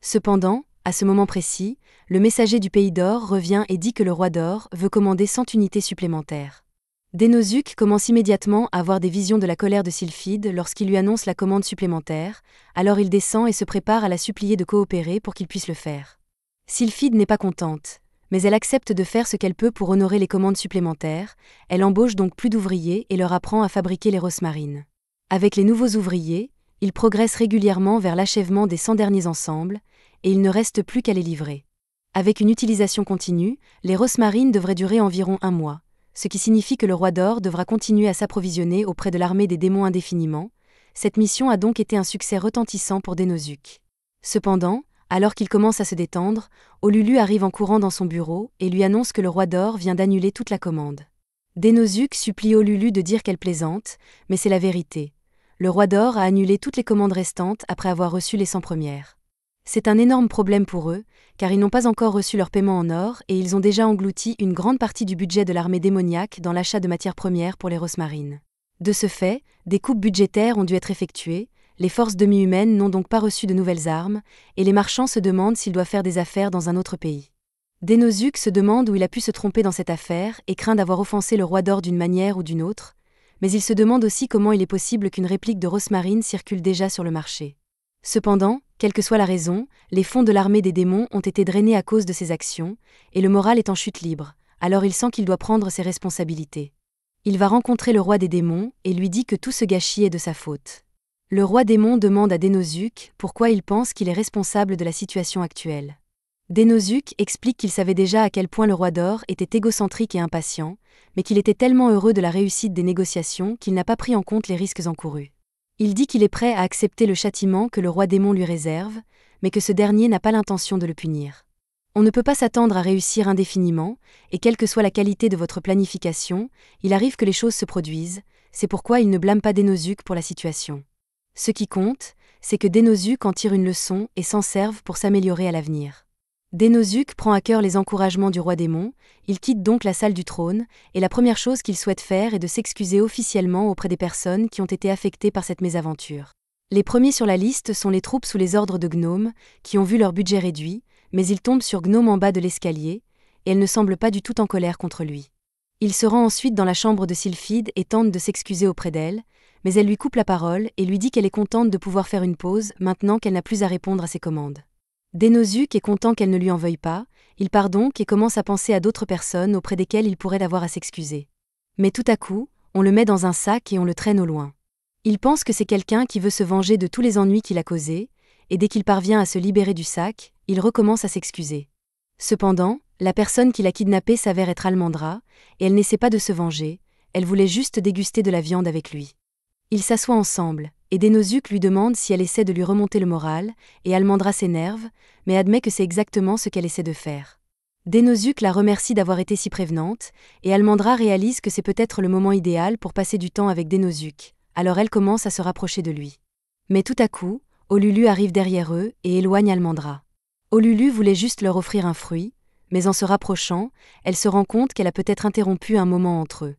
Cependant, à ce moment précis, le messager du Pays d'Or revient et dit que le roi d'Or veut commander 100 unités supplémentaires. Denozuc commence immédiatement à avoir des visions de la colère de Sylphide lorsqu'il lui annonce la commande supplémentaire, alors il descend et se prépare à la supplier de coopérer pour qu'il puisse le faire. Sylphide n'est pas contente, mais elle accepte de faire ce qu'elle peut pour honorer les commandes supplémentaires, elle embauche donc plus d'ouvriers et leur apprend à fabriquer les rosmarines. Avec les nouveaux ouvriers, ils progressent régulièrement vers l'achèvement des 100 derniers ensembles, et il ne reste plus qu'à les livrer. Avec une utilisation continue, les rosmarines devraient durer environ 1 mois, ce qui signifie que le roi d'Or devra continuer à s'approvisionner auprès de l'armée des démons indéfiniment. Cette mission a donc été un succès retentissant pour Denozuc. Cependant, alors qu'il commence à se détendre, Olulu arrive en courant dans son bureau et lui annonce que le roi d'Or vient d'annuler toute la commande. Denozuc supplie Olulu de dire qu'elle plaisante, mais c'est la vérité. Le roi d'Or a annulé toutes les commandes restantes après avoir reçu les 100 premières. C'est un énorme problème pour eux, car ils n'ont pas encore reçu leur paiement en or et ils ont déjà englouti une grande partie du budget de l'armée démoniaque dans l'achat de matières premières pour les rosmarines. De ce fait, des coupes budgétaires ont dû être effectuées, les forces demi-humaines n'ont donc pas reçu de nouvelles armes, et les marchands se demandent s'ils doivent faire des affaires dans un autre pays. Denozuc se demande où il a pu se tromper dans cette affaire et craint d'avoir offensé le roi d'Or d'une manière ou d'une autre, mais il se demande aussi comment il est possible qu'une réplique de rosmarine circule déjà sur le marché. Cependant, quelle que soit la raison, les fonds de l'armée des démons ont été drainés à cause de ses actions, et le moral est en chute libre, alors il sent qu'il doit prendre ses responsabilités. Il va rencontrer le roi des démons et lui dit que tout ce gâchis est de sa faute. Le roi démon demande à Denozuc pourquoi il pense qu'il est responsable de la situation actuelle. Denozuc explique qu'il savait déjà à quel point le roi d'Or était égocentrique et impatient, mais qu'il était tellement heureux de la réussite des négociations qu'il n'a pas pris en compte les risques encourus. Il dit qu'il est prêt à accepter le châtiment que le roi démon lui réserve, mais que ce dernier n'a pas l'intention de le punir. On ne peut pas s'attendre à réussir indéfiniment, et quelle que soit la qualité de votre planification, il arrive que les choses se produisent, c'est pourquoi il ne blâme pas Denozuc pour la situation. Ce qui compte, c'est que Denozuc en tire une leçon et s'en serve pour s'améliorer à l'avenir. Denozuc prend à cœur les encouragements du roi démon, il quitte donc la salle du trône, et la première chose qu'il souhaite faire est de s'excuser officiellement auprès des personnes qui ont été affectées par cette mésaventure. Les premiers sur la liste sont les troupes sous les ordres de Gnome, qui ont vu leur budget réduit, mais ils tombent sur Gnome en bas de l'escalier, et elle ne semble pas du tout en colère contre lui. Il se rend ensuite dans la chambre de Sylphide et tente de s'excuser auprès d'elle, mais elle lui coupe la parole et lui dit qu'elle est contente de pouvoir faire une pause maintenant qu'elle n'a plus à répondre à ses commandes. Denozuc est content qu'elle ne lui en veuille pas, il part donc et commence à penser à d'autres personnes auprès desquelles il pourrait avoir à s'excuser. Mais tout à coup, on le met dans un sac et on le traîne au loin. Il pense que c'est quelqu'un qui veut se venger de tous les ennuis qu'il a causés, et dès qu'il parvient à se libérer du sac, il recommence à s'excuser. Cependant, la personne qui l'a kidnappé s'avère être Almandra, et elle n'essaie pas de se venger, elle voulait juste déguster de la viande avec lui. Ils s'assoient ensemble, et Denozuc lui demande si elle essaie de lui remonter le moral, et Almandra s'énerve, mais admet que c'est exactement ce qu'elle essaie de faire. Denozuc la remercie d'avoir été si prévenante, et Almandra réalise que c'est peut-être le moment idéal pour passer du temps avec Denozuc, alors elle commence à se rapprocher de lui. Mais tout à coup, Olulu arrive derrière eux et éloigne Almandra. Olulu voulait juste leur offrir un fruit, mais en se rapprochant, elle se rend compte qu'elle a peut-être interrompu un moment entre eux.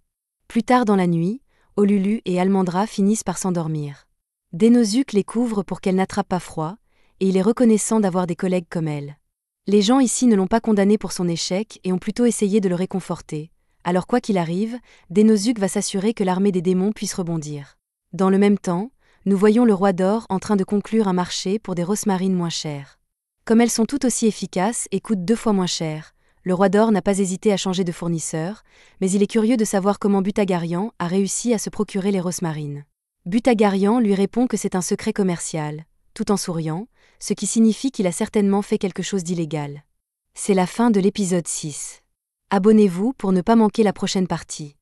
Plus tard dans la nuit, Olulu et Almandra finissent par s'endormir. Denozuc les couvre pour qu'elle n'attrape pas froid, et il est reconnaissant d'avoir des collègues comme elle. Les gens ici ne l'ont pas condamné pour son échec et ont plutôt essayé de le réconforter. Alors quoi qu'il arrive, Denozuc va s'assurer que l'armée des démons puisse rebondir. Dans le même temps, nous voyons le roi d'or en train de conclure un marché pour des rosmarines moins chères. Comme elles sont toutes aussi efficaces et coûtent 2 fois moins cher, le roi d'or n'a pas hésité à changer de fournisseur, mais il est curieux de savoir comment Butagarian a réussi à se procurer les rosmarines. Butagarian lui répond que c'est un secret commercial, tout en souriant, ce qui signifie qu'il a certainement fait quelque chose d'illégal. C'est la fin de l'épisode 6. Abonnez-vous pour ne pas manquer la prochaine partie.